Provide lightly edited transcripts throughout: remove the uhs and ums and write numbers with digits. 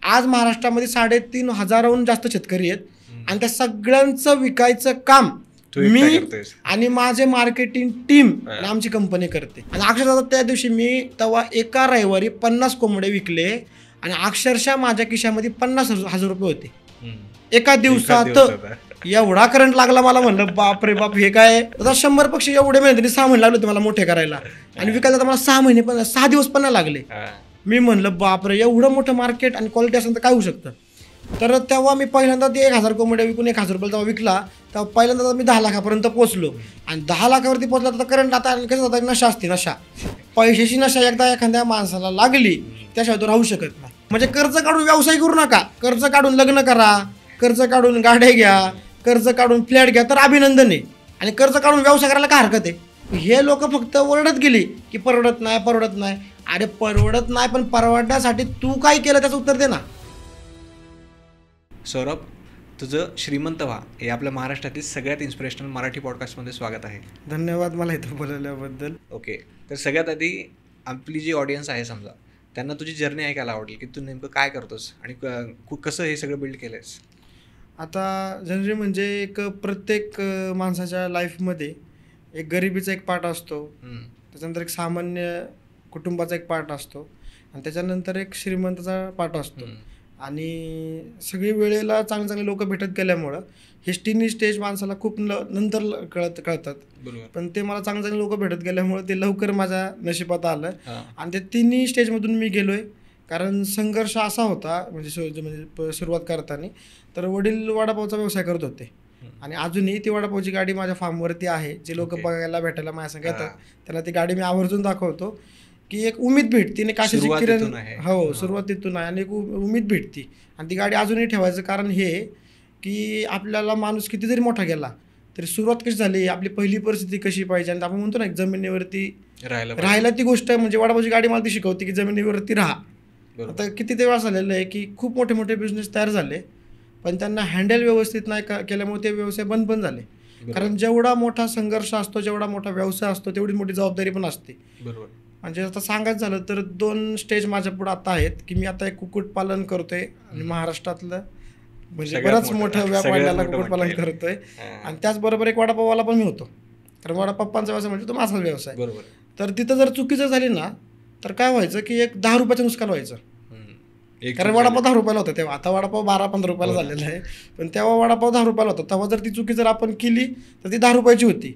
आज महाराष्ट्रामध्ये 3,500हून जास्त शेतकरी आहेत आणि त्या सगळ्यांचं विकायचं काम मी आणि माझे मार्केटिंग टीम आणि आमची कंपनी करते. आणि अक्षरशः त्या दिवशी मी तेव्हा एका रविवारी 50 कोंबडे विकले आणि अक्षरशः माझ्या खिशामध्ये 50,000 रुपये होते एका दिवसात. एवढा करंट लागला मला, म्हणलं बाप रे बाप हे काय. आता 100 पक्षी एवढे मेहनतीने 6 महिने लागले होते मला मोठे करायला आणि विकायला तर मला 6 दिवस पण नाही लागले. मी म्हणलं बापरे एवढं मोठं मार्केट आणि क्वालिटी असेल तर काय होऊ शकतं. तर तेव्हा मी पहिल्यांदा ते 1,000 कोंबड्या विकून 1,000 रुपयाला जेव्हा विकला तेव्हा पहिल्यांदा मी 10 लाखापर्यंत पोहोचलो. आणि 10 लाखावरती पोहोचला तर करंट आता कसं होता, नशा असते, नशा पैशाची नशा एकदा एखाद्या माणसाला लागली त्याशिवाय तो राहू शकत नाही. म्हणजे कर्ज काढून व्यवसाय करू नका, कर्ज काढून लग्न करा, कर्ज काढून गाड्या घ्या, कर्ज काढून फ्लॅट घ्या तर अभिनंदन आहे. आणि कर्ज काढून व्यवसाय करायला काय हरकत आहे. हे लोक फक्त ओरडत गेली की परवडत नाही परवडत नाही. अरे परवडत नाही पण परवडण्यासाठी तू काय केलं त्याचं उत्तर दे ना. सौरभ, तुझं श्रीमंत व्हा हे आपल्या महाराष्ट्रातील सगळ्यात इन्स्पिरेशनल मराठी पॉडकास्टमध्ये स्वागत आहे. धन्यवाद मला इथं बोलवल्याबद्दल. ओके, तर सगळ्यात आधी आपली जी ऑडियन्स आहे समजा त्यांना तुझी जर्नी ऐकायला आवडेल की तू नेमकं काय करतोस आणि कसं हे सगळं बिल्ड केलंस. आता जनरली म्हणजे एक प्रत्येक माणसाच्या लाईफमध्ये एक गरिबीचा एक पार्ट असतो, त्याच्यानंतर एक सामान्य कुटुंबाचा एक पार्ट असतो आणि त्याच्यानंतर एक श्रीमंताचा पार्ट असतो. आणि सगळी वेळेला चांगले चांगले लोक भेटत गेल्यामुळं हे तिन्ही स्टेज माणसाला खूप नंतर कळतात. पण ते मला चांगले चांगले लोक भेटत गेल्यामुळं ते लवकर माझ्या नशिबात आलं आणि ते तिन्ही स्टेजमधून मी गेलोय. कारण संघर्ष असा होता म्हणजे सुरुवात करताना तर वडील वडापावचा व्यवसाय करत होते आणि अजूनही ती वडापावची गाडी माझ्या फार्मवरती आहे. जे लोक बघायला भेटायला माझ्या संग येतात त्याला ती गाडी मी आवर्जून दाखवतो की एक उमेद भेटती आणि काशीची किरण. हो, सुरुवात तिथून आहे आणि एक उमेद भेटती. आणि ती गाडी अजूनही ठेवायचं कारण हे की आपल्याला माणूस किती जरी मोठा गेला तरी सुरुवात कशी झाली, आपली पहिली परिस्थिती कशी पाहिजे. आणि आपण म्हणतो ना जमिनीवरती राहायला ती गोष्ट म्हणजे वडापावची गाडी मला ती शिकवते की जमिनीवरती राहा. आता किती ते वेळा झालेलं आहे की खूप मोठे मोठे बिझनेस तयार झाले पण त्यांना हँडल व्यवस्थित नाही केल्यामुळे ते व्यवसाय बंद पण झाले. कारण जेवढा मोठा संघर्ष असतो, जेवढा मोठा व्यवसाय असतो तेवढी मोठी जबाबदारी पण असते. म्हणजे आता सांगायचं झालं तर 2 स्टेज माझ्या पुढे आता आहेत की मी आता एक कुक्कुटपालन करतोय आणि महाराष्ट्रातलं म्हणजे बरंच मोठं व्यापाऱ्याला कुक्कुटपालन करतोय आणि त्याचबरोबर एक वडापाववाला पण मी होतो. कारण वडापावचा व्यवसाय म्हणजे तो माझा व्यवसाय. तर तिथं जर चुकीचं झाली ना तर काय व्हायचं की एक 10 रुपयाचं नुकसान व्हायचं. कारण वडापाव 10 रुपयाला होता तेव्हा, आता वडापाव 12-15 रुपयाला झालेला आहे. पण तेव्हा वडापाव 10 रुपयाला होता. तेव्हा जर ती चुकी जर आपण केली तर ती 10 रुपयाची होती.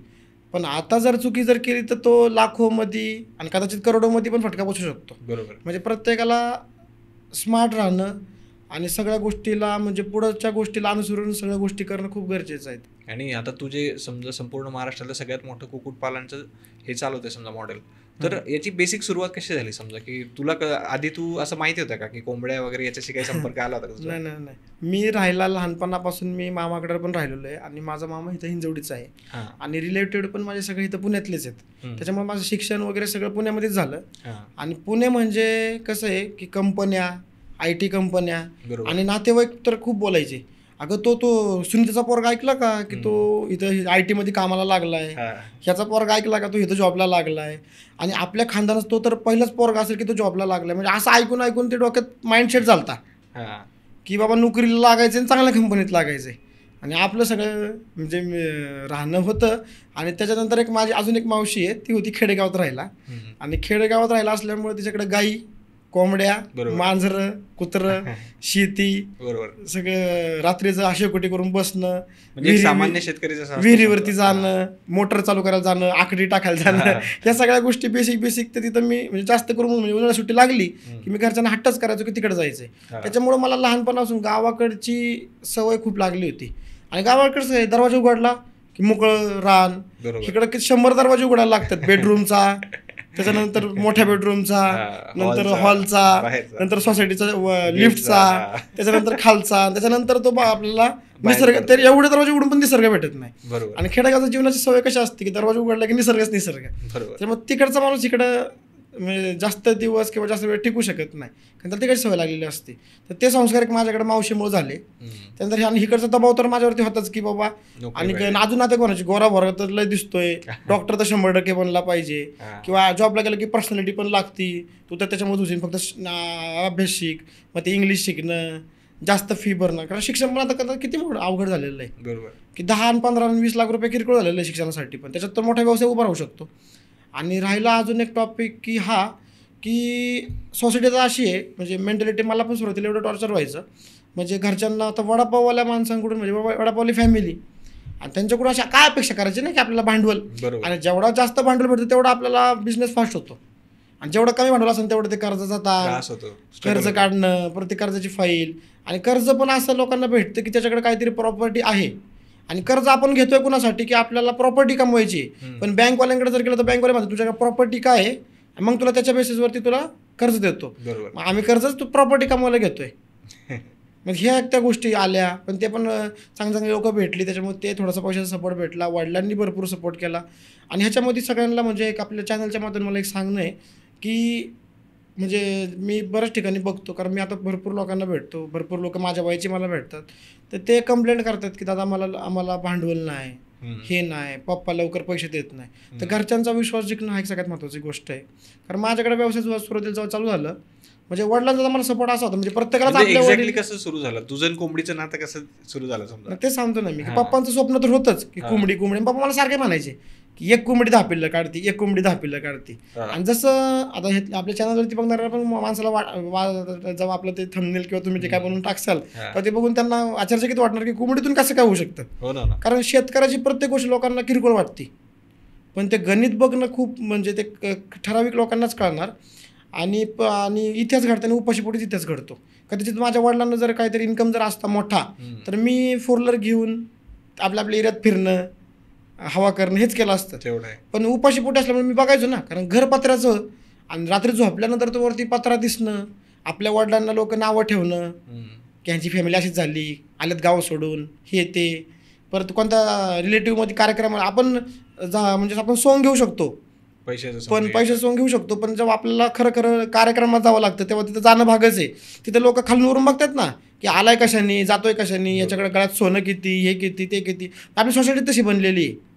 पण आता जर चुकी जर केली तर तो लाखोमध्ये आणि कदाचित करोडोमध्ये पण फटका बसू शकतो. म्हणजे प्रत्येकाला स्मार्ट राहणं आणि सगळ्या गोष्टीला म्हणजे पुढच्या गोष्टीला अनुसरून सगळ्या गोष्टी करणं खूप गरजेचं आहे. आणि आता तुझे समजा संपूर्ण महाराष्ट्रातलं सगळ्यात मोठं कुक्कुटपालनचं हे चालवते समजा मॉडेल, तर याची बेसिक सुरुवात कशी झाली. समजा की तुला आधी तू असं माहिती होतं का की कोंबड्या वगैरे याच्याशी काही संपर्क आला होता? नाही, मी राहायला लहानपणापासून मी मामाकडे पण राहिलेलो आहे आणि माझा मामा इथं हिंजवडीचा आहे आणि रिलेटेड पण माझे सगळे इथं पुण्यातलेच आहेत. त्याच्यामुळे माझं शिक्षण वगैरे सगळं पुण्यामध्येच झालं. आणि पुणे म्हणजे कसं आहे की कंपन्या, IT कंपन्या आणि नातेवाईक तर खूप बोलायचे, अगं तो सुनीताचा पोरगा ऐकला का की तो इथं IT मध्ये कामाला लागलाय, ह्याचा पोरगा ऐकला का तो इथं जॉबला लागलाय. आणि आपल्या खानदानात तो तर पहिलाच पोरगा असेल की तो जॉबला लागलाय. म्हणजे असं ऐकून ते डोक्यात माइंडसेट झालता की बाबा नोकरीला लागायचं आणि चांगल्या कंपनीत लागायचं. आणि आपलं सगळं म्हणजे राहणं होतं. आणि त्याच्यानंतर एक माझी अजून एक मावशी आहे, ती होती खेडेगावात राहिला आणि खेडेगावात राहिला असल्यामुळे तिच्याकडे गाई, कोंबड्या, मांजरं, कुत्रं, शेती सगळं रात्रीचं आशेकोटी करून बसणं, सामान्य शेतकऱ्याचं विहिरीवरती जाणं, मोटर चालू करायला जाणं, आकडी टाकायला जाणं, या सगळ्या गोष्टी बेसिक तर तिथं मी म्हणजे जास्त करून म्हणजे उन्हाळ्यात सुट्टी लागली की मी घरच्यांना हट्टच करायचो की तिकडे जायचंय. त्याच्यामुळे मला लहानपणापासून गावाकडची सवय खूप लागली होती. आणि गावाकडचं आहे दरवाजा उघडला की मोकळं रान, इकडं किती 100 दरवाजे उघडायला लागतात. बेडरूमचा, त्याच्यानंतर मोठ्या बेडरूमचा, नंतर हॉलचा, नंतर सोसायटीचा लिफ्टचा, त्याच्यानंतर खालचा, त्याच्यानंतर तो आपल्याला निसर्ग. तर एवढे दरवाजे उघडून पण निसर्ग भेटत नाही. आणि खेडेगावच्या जीवनाची सवय कशी असते की दरवाजा उघडला की निसर्गच निसर्ग. त्यामुळे तिकडचा माणूस इकडं म्हणजे जास्त दिवस किंवा जास्त वेळ टिकू शकत नाही, कारण त्याला तिकडची सवय लागलेली असते. तर ते संस्कार एक माझ्याकडे मावशीमुळे झाले. त्यानंतर आणि इकडचा दबाव तर माझ्यावरती होताच की बाबा, आणि अजून आता कोणाची गोरा भरा तर लय दिसतोय, डॉक्टर तर 100% बनला पाहिजे, किंवा जॉबला गेलं की पर्सनॅलिटी पण लागती, तू तर त्याच्यामध्ये तुझी फक्त अभ्यास शिक, मग ते इंग्लिश शिकणं, जास्त फी भरणं, कारण शिक्षण पण आता किती अवघड झालेलं आहे. बरोबर की 10 आणि 15 आणि 20 लाख रुपये किरकोळ झालेलं आहे शिक्षणासाठी, पण त्याच्यात तर मोठा व्यवसाय उभा राहू शकतो. आणि राहिला अजून एक टॉपिक की की सोसायटी आता अशी आहे, म्हणजे मेंटॅलिटी मला पण सुरुवातीला एवढं टॉर्चर व्हायचं, म्हणजे घरच्यांना आता वडापाववाल्या माणसांकडून, म्हणजे वडापावली फॅमिली, आणि त्यांच्याकडून अशा काय अपेक्षा करायची नाही की आपल्याला भांडवल, आणि जेवढा जास्त भांडवल भेटतं तेवढा आपल्याला बिझनेस फास्ट होतो, आणि जेवढं कमी भांडवल असेल तेवढं ते कर्जाचा ताण, कर्ज काढणं, प्रति कर्जाची फाईल, आणि कर्ज पण असं लोकांना भेटतं की त्याच्याकडे काहीतरी प्रॉपर्टी आहे, आणि कर्ज आपण घेतोय कुणासाठी की आपल्याला प्रॉपर्टी कमवायची, पण बँकवाल्यांकडे जर गेलं तर बँकवाले म्हणतात तुझ्याकडे प्रॉपर्टी काय आहे, मग तुला त्याच्या बेसिसवरती तुला कर्ज देतो. मग आम्ही कर्जच तू प्रॉपर्टी कमवायला घेतोय. मग ह्या त्या गोष्टी आल्या, पण ते पण चांगली लोक भेटली, त्याच्यामुळे ते थोडासा पैशाचा सपोर्ट भेटला, वडिलांनी भरपूर सपोर्ट केला. आणि ह्याच्यामध्ये सगळ्यांना म्हणजे एक आपल्या चॅनलच्या माध्यमातून मला एक सांगणं आहे की, म्हणजे मी बऱ्याच ठिकाणी बघतो, कारण मी आता भरपूर लोकांना भेटतो, भरपूर लोक माझ्या वयाची मला भेटतात, तर ते कंप्लेंट करतात की दादा आम्हाला भांडवल नाही, हे नाही, पप्पा लवकर पैसे देत नाही. तर घरच्यांचा विश्वास जिंकणं हा एक सगळ्यात महत्त्वाची गोष्ट आहे. कारण माझ्याकडे व्यवसाय सुरुवातीला जेव्हा चालू झालं, म्हणजे वडिलांचा मला सपोर्ट असा होता, म्हणजे प्रत्येकाला एक्झॅक्टली कसं सुरू झालं तुझं कोंबडीचं नातं कसं सुरू झालं समजा, ते सांगतो ना मी, की पप्पांचं स्वप्न तर होतंच की कोंबडी, पप्पा मला सारखे म्हणायचे की एक कोंबडी 10 पिल्लं काढती, एक कोंबडी 10 पिल्लं काढती. आणि जसं आता हे आपल्या चॅनलवरती बघणाऱ्या पण माणसाला जेव्हा आपलं ते थंबनेल किंवा तुम्ही ते काय बनवून टाकसाल तर ते बघून त्यांना आश्चर्यचकित वाटणार की कोंबडीतून कसं काय होऊ शकतं. कारण शेतकऱ्याची प्रत्येक गोष्ट लोकांना किरकोळ वाटते, पण ते गणित बघणं खूप, म्हणजे ते ठराविक लोकांनाच कळणार. आणि इतिहास घडताना उपाशीपोटीच इतिहास घडतो. कदाचित माझ्या वडिलांना जर काहीतरी इन्कम जर असता मोठा, तर मी 4 व्हीलर घेऊन आपल्या एरियात फिरणं, हवा करणं हेच केलं असतं. पण उपाशीपोटी असल्यामुळे मी बघायचो ना, कारण घर पत्र्याचं, आणि रात्री झोपल्यानंतर तो वरती पत्रा दिसणं, आपल्या वडिलांना लोक नावं ठेवणं की ह्यांची फॅमिली अशीच झाली, आल्यात गाव सोडून, हे ते. परत कोणत्या रिलेटिव्हमध्ये कार्यक्रम आपण म्हणजे आपण सोंग घेऊ शकतो, पैसे सोंग घेऊ शकतो, पण जेव्हा आपल्याला खरं कार्यक्रमात जावं लागतं तेव्हा तिथं जाणं भागच आहे. तिथं लोक खालून वरून बघतात ना की आलाय कशाने, जातोय कशाने, याच्याकडे गळ्यात सोनं किती, हे किती, ते किती. आपली सोसायटी तशी बनलेली आहे.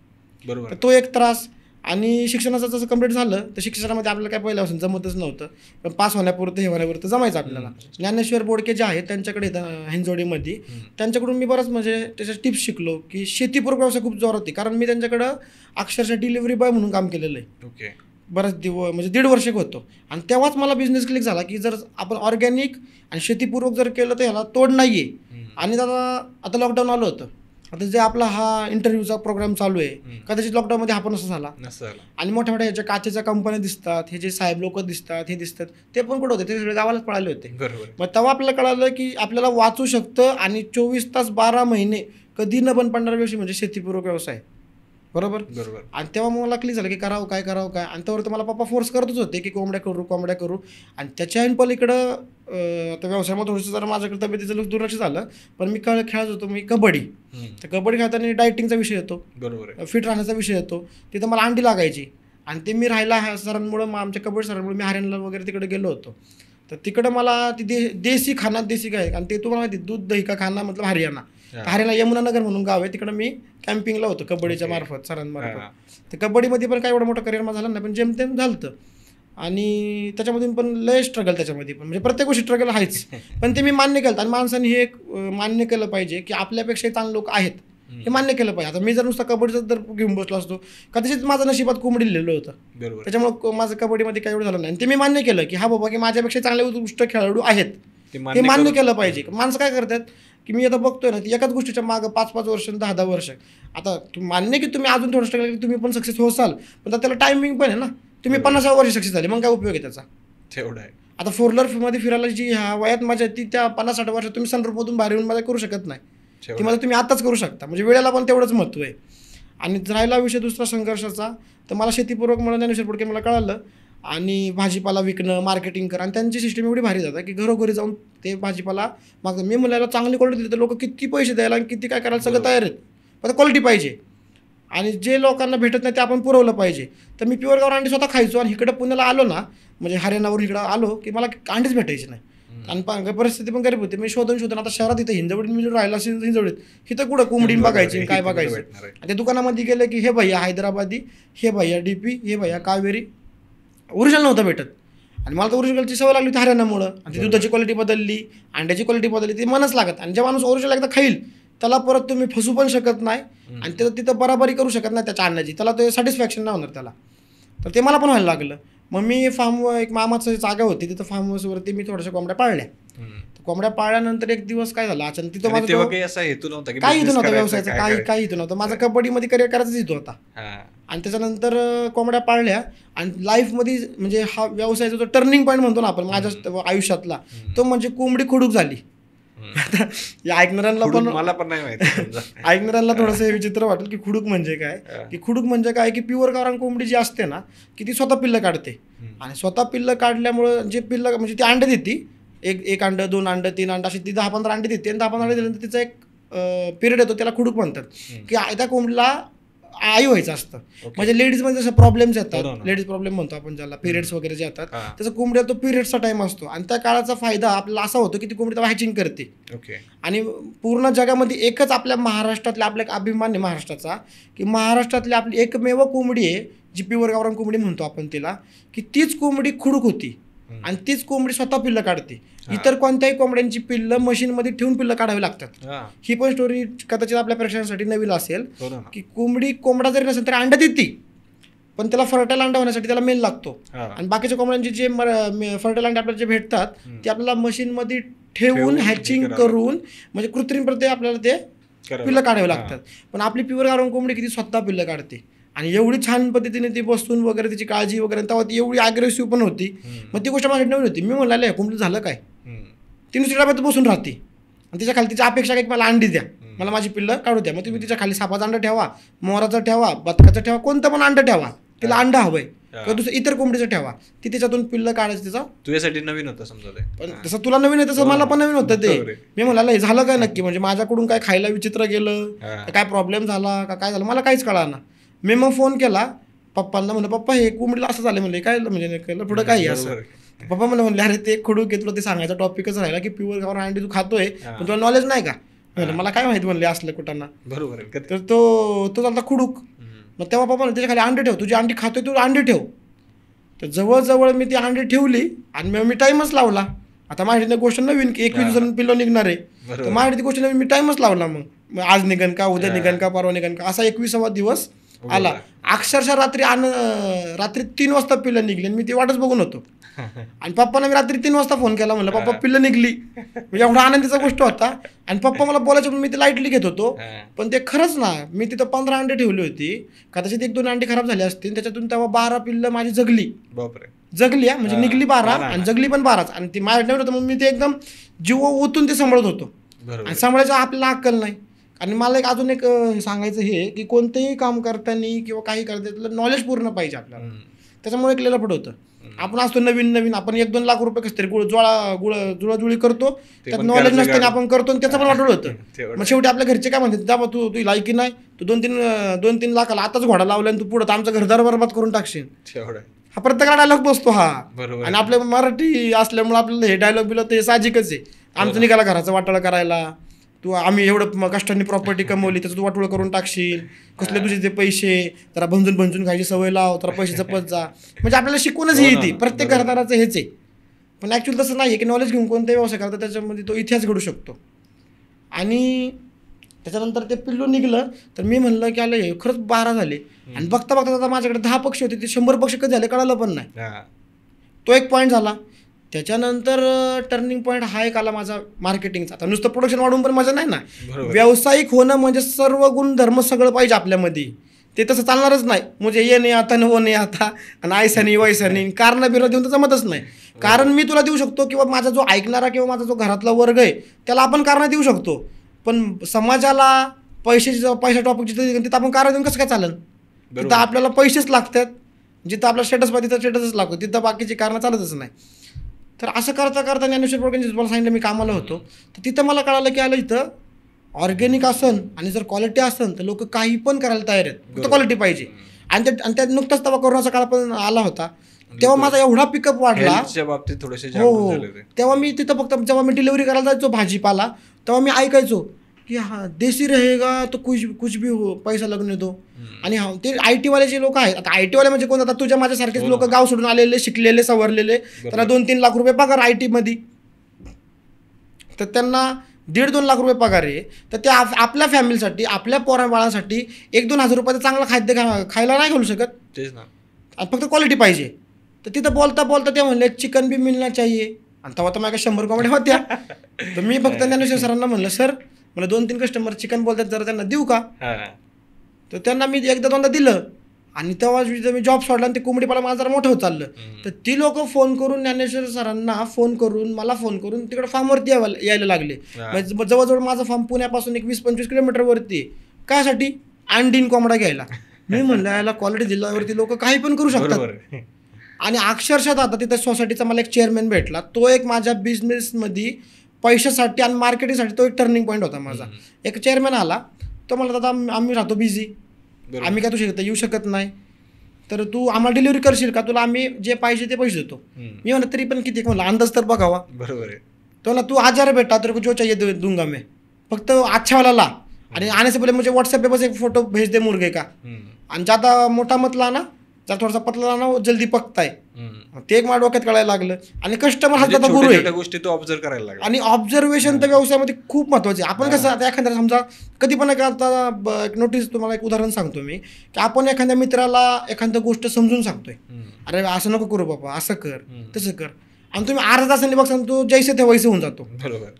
बरोबर, तो एक त्रास. आणि शिक्षणाचं जसं कंप्लीट झालं तर शिक्षणामध्ये आपल्याला काय पहिल्यापासून जमतच नव्हतं, पण पास होण्यापुरतं हे होण्यापुरतं जमायचं आपल्याला. ज्ञानेश्वर बोडके जे आहेत त्यांच्याकडे हिंजवडीमध्ये, त्यांच्याकडून मी बरंच म्हणजे त्याच्या टिप्स शिकलो की शेतीपूरक व्यवसाय खूप जोरात होती, कारण मी त्यांच्याकडं अक्षरशः डिलिव्हरी बॉय म्हणून काम केलेलं आहे. ओके, बरंच दिवस म्हणजे 1.5 वर्ष होतो. आणि तेव्हाच मला बिझनेस क्लिक झाला की जर आपण ऑर्गॅनिक आणि शेतीपूर्वक जर केलं तर ह्याला तोड नाही आहे. आणि आता लॉकडाऊन आलं होतं, आता जे आपला हा इंटरव्ह्यूचा प्रोग्राम चालू आहे, कदाचित लॉकडाऊनमध्ये हा पण असं झाला. आणि मोठ्या मोठ्या ह्याच्या काचेच्या कंपन्या दिसतात, हे जे साहेब लोक दिसतात, हे दिसतात, ते पण कुठं होते, ते सगळे गावालाच पळाले होते. मग तेव्हा आपल्याला कळालं की आपल्याला वाचू शकतं, आणि 24 तास 12 महिने कधी न बंद पडणारा व्यवसाय म्हणजे शेतीपूर्वक व्यवसाय. बरोबर. आणि तेव्हा मला क्लिक झालं की करावं काय. आणि त्यावर तर मला पप्पा फोर्स करतच होते की कोंबड्या करू. आणि त्याच्या पलीकडं आता व्यवसायामध्ये थोडंसं जरा माझ्याकडे तब्येतीचं दुर्लक्ष झालं, पण मी खेळत होतो मी कबड्डी. तर कबड्डी खेळताना डायटिंगचा विषय येतो, बरोबर, फिट राहण्याचा विषय येतो. तिथं मला अंडी लागायची, आणि ते मी राहिला सरांमुळं, आमच्या कबड्डी सरांमुळे मी हरियाणाला वगैरे तिकडे गेलो होतो. तर तिकडं मला ती देसी खाना, देसी काय, आणि ते तुम्हाला माहिती दूध दही का खाना मतलब हरियाणा. हरियाणा यमुनानगर म्हणून गाव आहे, तिकडं मी कॅम्पिंगला होतो कबड्डीच्या मार्फत, सरांमार्फत. तर कबड्डीमध्ये पण काय एवढं मोठं करिअर माझं झालं नाही, पण जेमतेम झालं. आणि त्याच्यामधून पण लय स्ट्रगल, त्याच्यामध्ये पण म्हणजे प्रत्येक गोष्टी स्ट्रगल आहेच, पण ते मी मान्य केलं. आणि माणसाने हे एक मान्य केलं पाहिजे की आपल्यापेक्षाही चांगले लोक आहेत, हे मान्य केलं पाहिजे. आता मी जर नुसतं कबड्डीचं जर घेऊन बसलो असतो, कदाचित माझं नशिबात कोंबडी लिहिलं होतं, त्याच्यामुळे माझं कबड्डीमध्ये काही एवढं झालं नाही. आणि ते मी मान्य केलं की हा बाबा की माझ्यापेक्षा चांगले उत्कृष्ट खेळाडू आहेत, हे मान्य केलं पाहिजे. माणसं काय करतात की मी आता बघतोय ना, एकाच गोष्टीच्या मागं 5-5 वर्ष 10-10 वर्ष. आता मान्य की तुम्ही अजून थोडं स्ट्रगल तुम्ही पण सक्सेस होसाल, पण त्याला टायमिंग पण आहे ना. तुम्ही 50व्या वर्षी सक्सेस झाले, मग काय उपयोग आहे त्याचा. तेवढं आहे. आता 4 व्हीलरमध्ये फिरायला जी ह्या वयात मजा ती त्या 50-60 वर्षात तुम्ही सनरूफमधून बाहेर येऊन मजा करू शकत नाही, ती मजा तुम्ही आताच करू शकता. म्हणजे वेळेला पण तेवढंच महत्त्व आहे. आणि राहिला विषय दुसरा संघर्षाचा, तर मला शेतीपूर्वक म्हणून ज्ञानेश्वर बोडके मला कळालं. आणि भाजीपाला विकणं, मार्केटिंग करा, आणि त्यांची सिस्टम एवढी भारी जातात की घरोघरी जाऊन ते भाजीपाला मागतात. मी म्हणायला चांगली क्वालिटी दिली तर लोक किती पैसे द्यायला आणि किती काय करायला सगळं तयार आहेत, पण क्वालिटी पाहिजे. आणि जे लोकांना भेटत नाही ते आपण पुरवलं पाहिजे. तर मी प्युअर गावरान अंडी स्वतः खायचो आणि इकडं पुण्याला आलो ना, म्हणजे हरियाणावरून इकडं आलो की मला अंडीच भेटायची नाही. आणि परिस्थिती पण गरीब होती. मी शोधून आता शहरात इथं हिंजवडीत मी राहिला असेल हिंजवडीत इथं कुठं कोंबडीन बघायची काय बघायचं. आणि त्या दुकानामध्ये गेलं की हे भैया हैदराबादी, हे भैया DP, हे भैया कावेरी, ओरिजिनल नव्हतं भेटत. आणि मला तर ओरिजिनलची सवय लागली होती हरियाणामुळं. आणि ती दुधाची क्वालिटी बदलली, अंड्याची क्वालिटी बदलली, ती मनच लागत. आणि जे माणूस ओरिजिनल एकदा खाईल त्याला परत तुम्ही फसू पण शकत नाही आणि त्याचं तिथं बराबरी करू शकत नाही त्याच्या अन्नाची, त्याला ते सॅटिस्फॅक्शन नाही होणार त्याला. तर ते मला पण व्हायला लागलं. मग मी एक मामाचं जागा होती तिथं फार्म हाऊसवरती मी थोड्याशा कोंबड्या पाळल्या. कोंबड्या पाळल्यानंतर एक दिवस काय झालं अचानक तिथं माझं काही हेतू नव्हता व्यवसायाचा, काही हेतू नव्हता. माझा कबड्डीमध्ये करिअर करायचाच हेतू होता. आणि त्याच्यानंतर कोंबड्या पाळल्या आणि लाईफमध्ये म्हणजे हा व्यवसायाचा जो टर्निंग पॉईंट म्हणतो ना आपण माझ्या आयुष्यातला, तो म्हणजे कोंबडी खुडूक झाली. या ऐकणाऱ्यांना पण मला पण नाही माहिती, ऐकणाऱ्यांना थोडंसं हे विचित्र वाटेल की खुडूक म्हणजे काय. की खुडूक म्हणजे काय की प्युअर गावरान कोंबडी जी असते ना की ती स्वतः पिल्लं काढते. आणि स्वतः पिल्लं काढल्यामुळं जे पिल्लं म्हणजे ती अंडे देते, एक अंडं, 2 अंडं, 3 अंडं अशी ती 10-15 अंडे देते. आणि 10-15 अंडे दिल्यानंतर तिचा एक पिरियड येतो, त्याला खुडूक म्हणतात. की त्या कोंबडीला आई व्हायचं असतं. म्हणजे लेडीजमध्ये जसं प्रॉब्लेम्स येतात, लेडीज प्रॉब्लेम म्हणतो आपण ज्याला, पिरियड्स वगैरे जे येतात, त्याचा कोंबड्याला तो पिरियड्सचा टाइम असतो. आणि त्या काळाचा फायदा आपल्याला असा होतो की ती कोंबडी हॅचिंग करते. आणि पूर्ण जगामध्ये एकच आपल्या महाराष्ट्रातल्या, आपल्या एक अभिमान आहे महाराष्ट्राचा की महाराष्ट्रातली आपली एकमेव कोंबडी आहे जी प्युअर गावरान कोंबडी म्हणतो आपण तिला, की तीच कोंबडी खुडूक होती आणि तीच कोंबडी स्वतः पिल्लं काढते. इतर कोणत्याही कोंबड्यांची पिल्लं मशीनमध्ये ठेवून पिल्लं काढावी लागतात. ही पण स्टोरी कदाचित आपल्या प्रेक्षकांसाठी नवीन असेल की कोंबडा जरी नसेल तरी अंडा देते, पण त्याला फर्टाईल अंडा होण्यासाठी त्याला मेल लागतो. आणि बाकीच्या कोंबड्यांचे जे फर्टाईल अंडे आपल्याला जे भेटतात ते आपल्याला मशीनमध्ये ठेवून हॅचिंग करून म्हणजे कृत्रिमप्रते आपल्याला ते पिल्लं काढावे लागतात. पण आपली प्युअर गावरान कोंबडी किती स्वतः पिल्लं काढते आणि एवढी छान पद्धतीने ती बसून वगैरे तिची काळजी वगैरे, तेव्हा ती एवढी अग्रेसिव्ह पण होती. मग ती गोष्ट माझ्यासाठी नवीन होती. मी म्हणाले कोंबडी झालं काय, ती नुसती डब्यात बसून राहते आणि तिच्या खाली तिची अपेक्षा काय की मला अंडी द्या, मला माझी पिल्लं काढू द्या. मग तुम्ही तिच्या खाली सापाचं अंडं ठेवा, मोराचं ठेवा, बदकाचं ठेवा, कोणतं पण अंडं ठेवा, तिला अंडा हवंय किंवा दुसरं इतर कोंबडीचं ठेवा, ती त्याच्यातून पिल्लं काढायचं. तिचा तुझ्यासाठी नवीन होतं समजा ते, पण जसं तुला नवीन आहे तसं मला पण नवीन होतं ते. मी म्हणाला झालं काय नक्की, म्हणजे माझ्याकडून काय खायला विचित्र गेलं, काय प्रॉब्लेम झाला का काय झालं, मला काहीच कळालं. मी मग फोन केला पप्पांना, म्हणलं पप्पा हे कोंबडीला असं झालं. म्हणले काय म्हणजे कळलं पुढं काही असं. पप्पा म्हणले अरे ते खुडूक आहे, तुला ते सांगायचा टॉपिकच राहिला की प्युअर गावरान अंडी तू खातोय पण तुला नॉलेज नाही का. म्हणलं मला काय माहिती म्हणले असलं कुठांना. बरोबर. तर तो चालता खुडूक. मग तेव्हा पप्पा म्हणले त्याच्या खाली अंडे ठेव, तुझी अंडी खातोय तू अंडे ठेव. तर जवळजवळ मी ती अंडी ठेवली आणि मग मी टाईमच लावला. आता माझ्या गोष्ट नवीन की 21 दिवसांनी पिल्लं निघणार आहे, तर माझ्या ती गोष्ट नवीन, मी टाईमच लावला. मग आज निघन का, उद्या निघन का, परवा निघन का, असा 21वा दिवस आला. अक्षरशः रात्री 3 वाजता पिल्लं निघली आणि मी ती वाटच बघून होतो. आणि पप्पांना मी रात्री 3 वाजता फोन केला, म्हणलं पप्पा पिल्लं निघली, म्हणजे एवढा आनंदीचा गोष्ट होता. आणि पप्पा मला बोलायचं पण मी ते लाईटली घेत होतो. पण ते खरंच ना, मी तिथं 15 अंडे ठेवली होती, कदाचित 1-2 अंडे खराब झाले असतील, त्याच्यातून तेव्हा 12 पिल्लं माझी जगली. म्हणजे निघली 12 आणि जगली पण 12. आणि ती माझ्या होतं, मग मी ते एकदम जीव ओतून ते सांभाळत होतो. आणि सांभाळायचं आपल्याला अक्कल नाही. आणि मला अजून एक सांगायचं हे की कोणतेही काम करताना किंवा काही करता नॉलेज पूर्ण पाहिजे आपल्याला. त्याच्यामुळे एक लेलं होतं. आपण असतो नवीन आपण 1-2 लाख रुपये कसं तरी जुळाजुळी करतो, त्यात नॉलेज नसताना आपण करतो आणि त्याचं पण वाटलं होतं. मग शेवटी आपल्या घरचे काय म्हणतात, दाबा तू लायकी नाही, तू 2-3 लाखाला आताच घोडा लावला आणि तू पुढं आमचं घरदार बरबाद करून टाकशील. हा प्रत्येकाला डायलॉग बसतो हा. आणि आपल्या मराठी असल्यामुळे आपल्याला हे डायलॉग बिल ते साहजिकच आहे. आमचं निघाला घराचं वाटोळं करायला, आम्ही एवढं कष्टांनी प्रॉपर्टी कमवली त्याचं तू वाटोळं करून टाकशील, कसले तुझे ते पैसे जरा भंजून खायची सवय लाव, तर पैसे जपत जा. म्हणजे आपल्याला शिकवूनच ही येते, प्रत्येक घरदाराचं हेच आहे. पण ॲक्च्युअली तसं नाही आहे की नॉलेज घेऊन कोणताही व्यवसाय करता त्याच्यामध्ये तो इतिहास घडू शकतो. आणि त्याच्यानंतर ते पिल्लू निघलं तर मी म्हणलं की आलं हे खरंच 12 झाले. आणि बघता आता माझ्याकडे 10 पक्षी होते, ते 100 पक्षी कधी झाले कळालं पण नाही. तो एक पॉईंट झाला. त्याच्यानंतर टर्निंग पॉईंट हा एक आला माझा मार्केटिंगचा. आता नुसतं प्रोडक्शन वाढवून पण मजा नाही ना, व्यावसायिक होणं म्हणजे सर्व गुणधर्म सगळं पाहिजे आपल्यामध्ये. ते तसं चालणारच नाही. म्हणजे ये नाही आता न हो नाही आता आणि आयसा नाही वैसा नाही, कारण बिरणं देऊन तर जमतच नाही. कारण मी तुला देऊ शकतो किंवा माझा जो ऐकणारा किंवा माझा जो घरातला वर्ग आहे त्याला आपण कारण देऊ शकतो. पण समाजाला पैसा टॉपिक तिथं आपण कारण देऊन कसं काय चालेल. तिथं आपल्याला पैसेच लागतात, जिथं आपला स्टेटस पाहिजे तिथं स्टेटसच लागतो, तिथं बाकीची कारणं चालतच नाही. तर असं करता ज्ञानेश्वर प्रोडक्शन तुम्हाला सांगितलं मी कामाला होतो, तर तिथं मला कळालं की आलं इथं ऑर्गॅनिक असन आणि जर क्वालिटी असन तर लोक काही पण करायला तयार आहेत, फक्त क्वालिटी पाहिजे. आणि त्यात नुकताच तेव्हा कोरोनाचा काळ पण आला होता, तेव्हा माझा एवढा पिकअप वाढला. बाबतीत थोडेसे हो, तेव्हा मी तिथं फक्त जेव्हा मी डिलिव्हरी करायला जायचो भाजीपाला, तेव्हा मी ऐकायचो की हा देशी रहेगा तो कुछ भी हो, पैसा लगने दो. आणि हा ते IT वाले जे लोक आहेत, आता IT वाले म्हणजे कोण, आता तुझ्या माझ्यासारखेच लोक गाव सोडून आलेले, शिकलेले, सवरलेले, त्यांना 2-3 लाख रुपये पगार IT मध्ये, तर त्यांना 1.5-2 लाख रुपये पगार आहे. तर ते आपल्या फॅमिलीसाठी, आपल्या पोराबाळासाठी 1-2 हजार रुपयाचं चांगलं खाद्य खायला नाही घालू शकत. तेच ना, फक्त क्वालिटी पाहिजे. तर तिथं बोलता बोलता ते म्हणले चिकन भी मिळणार चाहिए. आणि तेव्हा तर माझ्या 100 कॉमेडी होत्या. तर मी फक्त ज्ञानेश्वर सरांना म्हणलं, सर मला 2-3 कस्टमर चिकन बोलतात, जरा त्यांना देऊ का. तर त्यांना मी 1-2दा दिलं. आणि तेव्हा मी जॉब सोडला आणि ते कोंबडीपाला माझं जरा मोठं होत चाललं. तर ती लोक फोन करून ज्ञानेश्वर सरांना मला फोन करून तिकडे फार्मवरती यायला लागले. जवळजवळ माझा फार्म पुण्यापासून 20-25 किलोमीटरवरती. कायसाठी? अंडीन कोंबडा घ्यायला. मी म्हणलं याला क्वालिटी दिल्यावरती लोक काही पण करू शकतात. आणि अक्षरशः आता तिथं सोसायटीचा मला एक चेअरमॅन भेटला. तो एक माझ्या बिझनेसमध्ये पैशासाठी आणि मार्केटिंगसाठी तो एक टर्निंग पॉईंट होता माझा. एक चेअरमॅन आला, तो मला दादा आम्ही राहतो बिझी, आम्ही काय तू येऊ शकत नाही, तर तू आम्हाला डिलिव्हरी करशील का, तुला आम्ही जे पाहिजे ते पैसे देतो. मी म्हणलं तरी पण किती, म्हणलं अंदाज तर बघावा. बरोबर आहे. तो ना तू 1000 बेटा तेरे को जो चाहिए दूंगा मैं, फक्त अच्छा वाला ला. आणि आने से पहले मुझे व्हाट्सएप पे बस एक फोटो भेज दे मुर्गे का. आणि ज्यादा मोठा मत लाना, जरा थोडासा पतला लाना, जल्दी पकताय. ते एक माझ्या डोक्यात कळायला लागलं. आणि कस्टमर हा त्याचा गुरु आहे. गोष्टी तो ऑब्झर्व करायला लागला. आणि ऑब्झर्वेशन तर व्यवसायामध्ये खूप महत्वाचे. आपण कसं आता एखाद्या समजा कधी पण एक नोटीस, तुम्हाला एक उदाहरण सांगतो मी, की आपण एखाद्या मित्राला एखाद्या गोष्ट समजून सांगतोय, अरे असं नको करू बाबा, असं कर, तसं कर, आणि तुम्ही अर्धा तासांनी बघ सांगतो जैसे ते वैसे होऊन जातो. बरोबर.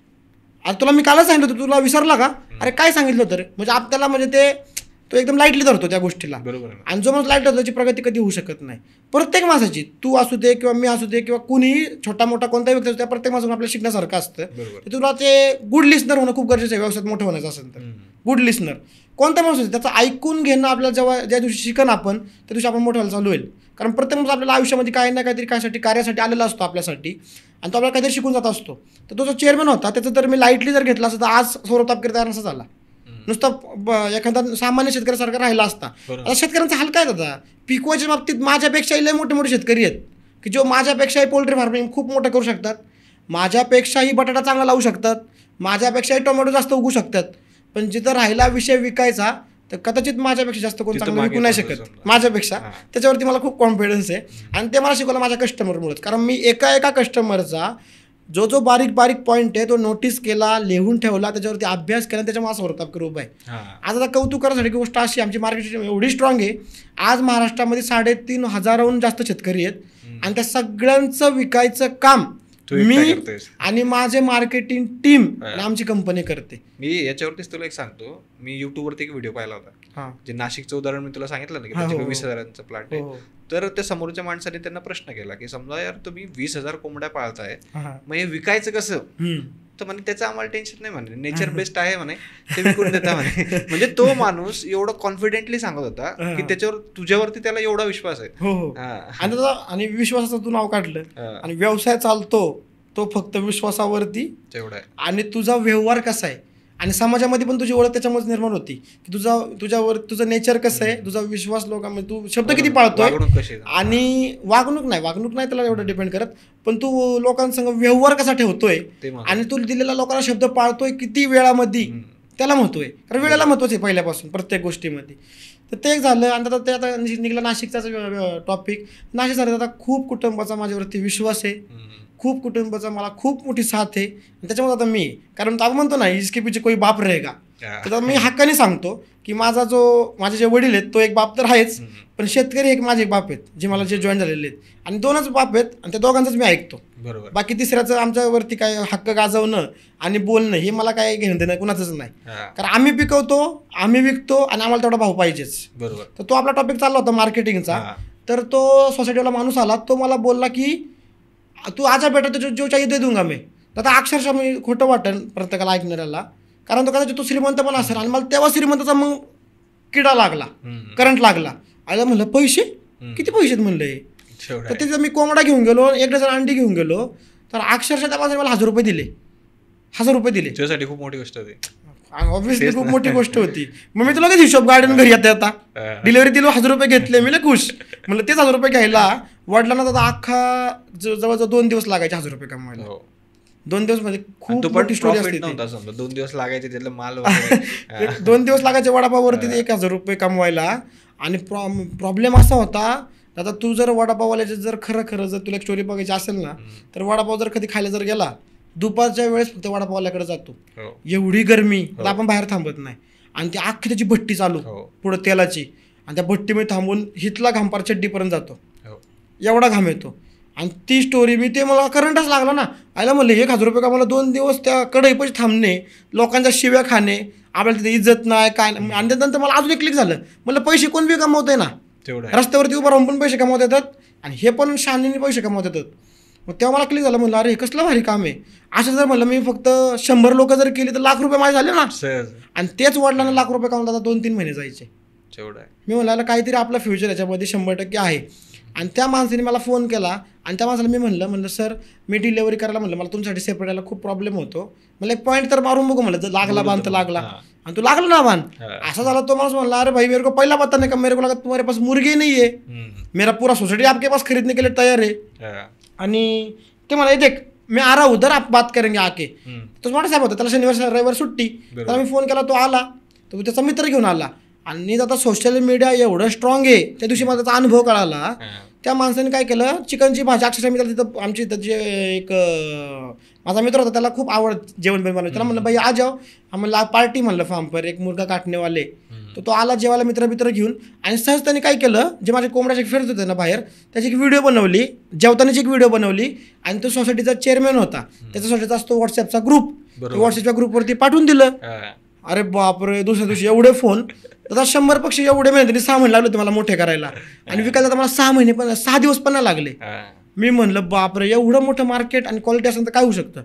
आता तुला मी कालच सांगितलं होतं, तुला विसरला का, अरे काय सांगितलं होतं रे. म्हणजे आपल्याला म्हणजे ते तो एकदम लाईटली धरतो त्या गोष्टीला. बरोबर. आणि जो माणूस लाईट धरतो त्याची प्रगती कधी होऊ शकत नाही. प्रत्येक माणसाची, तू असू दे किंवा मी असू दे किंवा कुणीही छोटा मोठा कोणताही व्यक्ती असतो, त्या प्रत्येक माणसाला आपल्याला शिकण्यासारखं असतं. तुला ते गुड लिस्नर होणं खूप गरजेचं आहे व्यवसायात मोठं होण्याचं असेल तर. गुड लिस्नर कोणत्या माणूस त्याचं ऐकून घेणं आपल्याला जेव्हा ज्या दिवशी शिकन आपण, त्या दिवशी आपण मोठं व्हायला चालू होईल. कारण प्रत्येक माणूस आपल्याला आयुष्यामध्ये काही ना काहीतरी कार्यासाठी आलेला असतो आपल्यासाठी, आणि तो आपल्याला काहीतरी शिकून जात असतो. तर तो जो चेअरमॅन होता त्याचं जर मी लाईटली जर घेतला असतं तर आज सौरभ तापकीर तयार नसा झाला. नुसता एखादा सामान्य शेतकऱ्यासारखा राहिला असता. आता शेतकऱ्यांचा हाल काय होता, पिकवायच्या बाबतीत माझ्यापेक्षाही लय मोठे मोठे शेतकरी आहेत की जो माझ्यापेक्षाही पोल्ट्री फार्मिंग खूप मोठं करू शकतात, माझ्यापेक्षाही बटाटा चांगला लावू शकतात, माझ्यापेक्षाही टोमॅटो जास्त उगू शकतात. पण जिथं राहिला विषय विकायचा तर कदाचित माझ्यापेक्षा जास्त कोण चांगलं विकू नाही शकत माझ्यापेक्षा. त्याच्यावरती मला खूप कॉन्फिडन्स आहे. आणि ते मला शिकवलं माझ्या कस्टमरमुळेच. कारण मी एका कस्टमरचा जो बारीक पॉईंट आहे तो नोटीस केला, लिहून ठेवला, त्याच्यावरती अभ्यास केला, त्याच्यामुळे असं होतं करू उभा आहे. आज आता कौतुक करण्यासाठी गोष्ट अशी, आमची मार्केट एवढी स्ट्रॉंग आहे, आज महाराष्ट्रामध्ये 3,500हून जास्त शेतकरी आहेत. आणि त्या सगळ्यांचं विकायचं काम मी आणि माझे मार्केटिंग टीम आणि आमची कंपनी करते. मी याच्यावरतीच तुला एक सांगतो, मी युट्यूबवरती एक व्हिडिओ पाहिला होता, जे नाशिकचं उदाहरण मी तुला सांगितलं ना की 20,000चा प्लॉट आहे. तर त्या समोरच्या माणसाने त्यांना प्रश्न केला की समजा यार तुम्ही 20,000 कोंबड्या पाळताय, मग हे विकायचं कसं. तर म्हणे त्याचं आम्हाला टेन्शन नाही, म्हणे नेचर बेस्ड आहे, म्हणे ते विकून देता म्हणे. म्हणजे तो माणूस एवढं कॉन्फिडेंटली सांगत होता की त्याच्यावर तुझ्यावरती त्याला एवढा विश्वास आहे. आणि विश्वासाचं तू नाव काढलं. आणि व्यवसाय चालतो तो फक्त विश्वासावरती तेवढा आहे. आणि तुझा व्यवहार कसा आहे आणि समाजामध्ये पण तुझी ओळख त्याच्यामुळे निर्माण होती की तुझ्यावर तुझं नेचर कसं आहे, तुझा विश्वास लोकांमध्ये, तू शब्द किती पाळतोय. आणि वागणूक नाही त्याला एवढं डिपेंड करत, पण तू लोकांसंग व्यवहार कसा ठेवतोय आणि तू दिलेला लोकांना शब्द पाळतोय किती वेळामध्ये, त्याला महत्व आहे. कारण वेळेला महत्वाचं आहे पहिल्यापासून प्रत्येक गोष्टीमध्ये. तर ते एक झालं. आणि ते आता निघला नाशिकचाच टॉपिक. नाशिक झालं आता खूप कुटुंबाचा माझ्यावरती विश्वास आहे, खूप कुटुंबाचा मला खूप मोठी साथ आहे. त्याच्यामुळे आता मी, कारण आपण म्हणतो ना इसके पीछे कोई बाप रहेगा, तर मी हक्काने सांगतो की माझे जे वडील आहेत तो एक बाप तर आहेच, पण शेतकरी एक माझे एक बाप आहेत जे मला जे जॉईन झालेले आहेत. आणि 2च बाप आहेत आणि त्या दोघांचंच मी ऐकतो. बरोबर. बाकी तिसऱ्याचं आमच्यावरती काय हक्क गाजवणं आणि बोलणं हे मला काय घेणं देणं कुणाचंच नाही. कारण आम्ही पिकवतो, आम्ही विकतो आणि आम्हाला तेवढा भाव पाहिजेच. बरोबर. तर तो आपला टॉपिक चालला होता मार्केटिंगचा. तर तो सोसायटीवाला माणूस आला, तो मला बोलला की तू आजा बेटा तो जो चाहिए दे दूंगा मैं. आता अक्षरशः मी खोटं वाटेल प्रत्येकाला ऐकणाऱ्याला, कारण तो कदाचित तो श्रीमंत पण असेल. आणि मला तेव्हा श्रीमंताचा मग किडा लागला, करंट लागला. आयला म्हणलं पैसे किती पैसे आहेत म्हणलं हे. तर तिथं मी कोंबडा घेऊन गेलो, 1 डझन अंडी घेऊन गेलो, तर अक्षरशः त्या मला ₹1,000 दिले. 1,000 दिले. त्यासाठी खूप मोठी गोष्ट होती. ऑब्व्हियसली खूप मोठी गोष्ट होती. मग मी तुला कधी हिशोब गार्डन घरी येता येता डिलिव्हरी दिलो 1000 रुपये घेतले, मी खुश. म्हणलं तेच 1000 रुपये घ्यायला वडिलांना आता अख्खा जवळजवळ 2 दिवस लागायचे 1000 रुपये कमवायला. 2 दिवस मध्ये खूप मोठी स्टोरी असते. 2 दिवस लागायचे त्यातलं माल 2 दिवस लागायचे वडापाववरती 1000 रुपये कमवायला. आणि प्रॉब्लेम असा होता, आता तू जर वडापाववाल्याचे जर खरं जर तुला एक स्टोरी बघायची असेल ना, तर वडापाव जर कधी खायला जर गेला दुपारच्या वेळेस फक्त वडापावल्याकडे जातो. एवढी गरमी तर आपण बाहेर थांबत नाही. आणि ती अख्खी त्याची भट्टी चालू पुढं तेलाची, आणि त्या भट्टीमध्ये थांबून हितला घामपार चड्डीपर्यंत जातो, एवढा घाम येतो. आणि ती स्टोरी मी ते मला करंटच लागला ना. आयला म्हणलं 1000 रुपये का मला 2 दिवस त्या कढईपाशी थांबणे, लोकांच्या शिव्या खाणे, आपल्याला तिथे इज्जत नाही काय. आणि त्यानंतर मला अजून एक क्लिक झालं, म्हणलं पैसे कोण बी कमवतंय ना, रस्त्यावरती उभं राहून पण पैसे कमवत येतात आणि हे पण शहाणीने पैसे कमवत येतात. मग तेव्हा मला क्लिक झालं, म्हणलं अरे हे कसलं भारी काम आहे. असं जर म्हणलं मी फक्त 100 लोक जर केली तर लाख रुपये माझे झाले ना. आणि तेच वडिलांना लाख रुपये कमवतात, आता 2-3 महिने जायचे. मी म्हणाला काहीतरी आपलं फ्युचर याच्यामध्ये 100% आहे. आणि त्या माणसाने मला फोन केला आणि त्या माणसाला मी म्हणलं सर मी डिलेव्हरी करायला म्हणलं मला तुमच्यासाठी सेपरेट यायला खूप प्रॉब्लेम होतो. मला एक पॉईंट तर मारून बघू म्हणलं, जर लागला बांध तर लागला. आणि तू लागला ना बांध. असा झाला तो माणूस म्हणला अरे भाई मेरे को पहिला पता नहीं का, मेरे को लगा तुम्हारे पास मुर्गी नहीं है, मेरा पूरा सोसाइटी आपके पास खरीदने के लिए तैयार है. आणि ते मला देख मी आ रहा हूं उधर, आप बात करेंगे आके. तो मोठा साहेब होता, त्याला शनिवार रविवार सुट्टी. त्याला मी फोन केला, तो आला, तो त्याचा मित्र घेऊन आला. आणि आता सोशल मीडिया एवढं स्ट्रॉंग आहे, त्या दिवशी मला त्याचा अनुभव कळाला. त्या माणसाने काय केलं, चिकनची भाजी अक्षरशः मी त्याला तिथं आमची इथं जे एक माझा मित्र होता त्याला खूप आवड जेवण बनवायला. त्याला म्हणलं भाई आ जाओ, आम्हाला पार्टी म्हणलं फार्म पर एक मुर्गा काटणेवाले. तो आला जेवायला मित्र घेऊन. आणि सहज त्याने काय केलं, जे माझे कोंबड्याचे फिरत होते ना बाहेर, त्याची एक व्हिडिओ बनवली, जेवतानाची एक व्हिडिओ बनवली. आणि तो सोसायटीचा चेअरमॅन होता, त्याच्या सोसायटीचा असतो व्हॉट्सअपचा ग्रुप, व्हॉट्सअपच्या ग्रुपवरती पाठवून दिलं. अरे बापरे, दुसऱ्या दिवशी एवढे फोन. आता 100 पक्षी एवढे महिने 6 महिने लागले होते मला मोठे करायला. आणि विकायला तर मला 6 दिवस पण नाही लागले. मी म्हणलं बापरे, एवढं मोठं मार्केट आणि क्वालिटी असेल तर काय होऊ शकतं.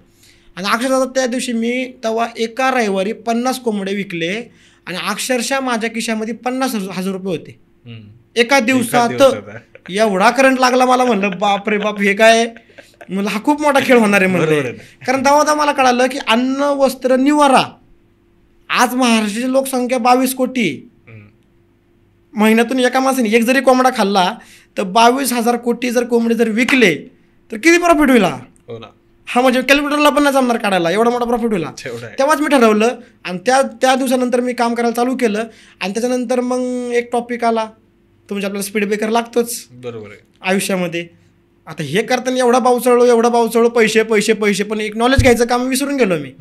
आणि अक्षरशः त्या दिवशी मी तेव्हा एका रविवारी 50 कोंबडे विकले. आणि अक्षरशः माझ्या खिशामध्ये 50,000 रुपये होते एका दिवसात. एवढा करंट लागला मला, म्हणलं बापरे बाप हे काय, म्हणलं हा खूप मोठा खेळ होणार आहे म्हणलं. कारण तेव्हा मला कळालं की अन्न वस्त्र निवारा, आज महाराष्ट्राची लोकसंख्या 22 कोटी. महिन्यातून एका माणसाने एक जरी कोंबडा खाल्ला तर 22,000 कोटी जर कोंबडे जर विकले तर किती प्रॉफिट होईल. हा म्हणजे कॅल्क्युलेटरला पण नाही जमणार काढायला, एवढा मोठा प्रॉफिट होईल. तेव्हाच मी ठरवलं. आणि त्या दिवसानंतर मी काम करायला चालू केलं. आणि त्याच्यानंतर मग एक टॉपिक आला, तो म्हणजे आपल्याला स्पीड ब्रेकर लागतोच बरोबर आहे आयुष्यामध्ये. आता हे करताना एवढा पावसाळू पैसे पैसे पैसे, पण एक नॉलेज घ्यायचं काम विसरून गेलो मी.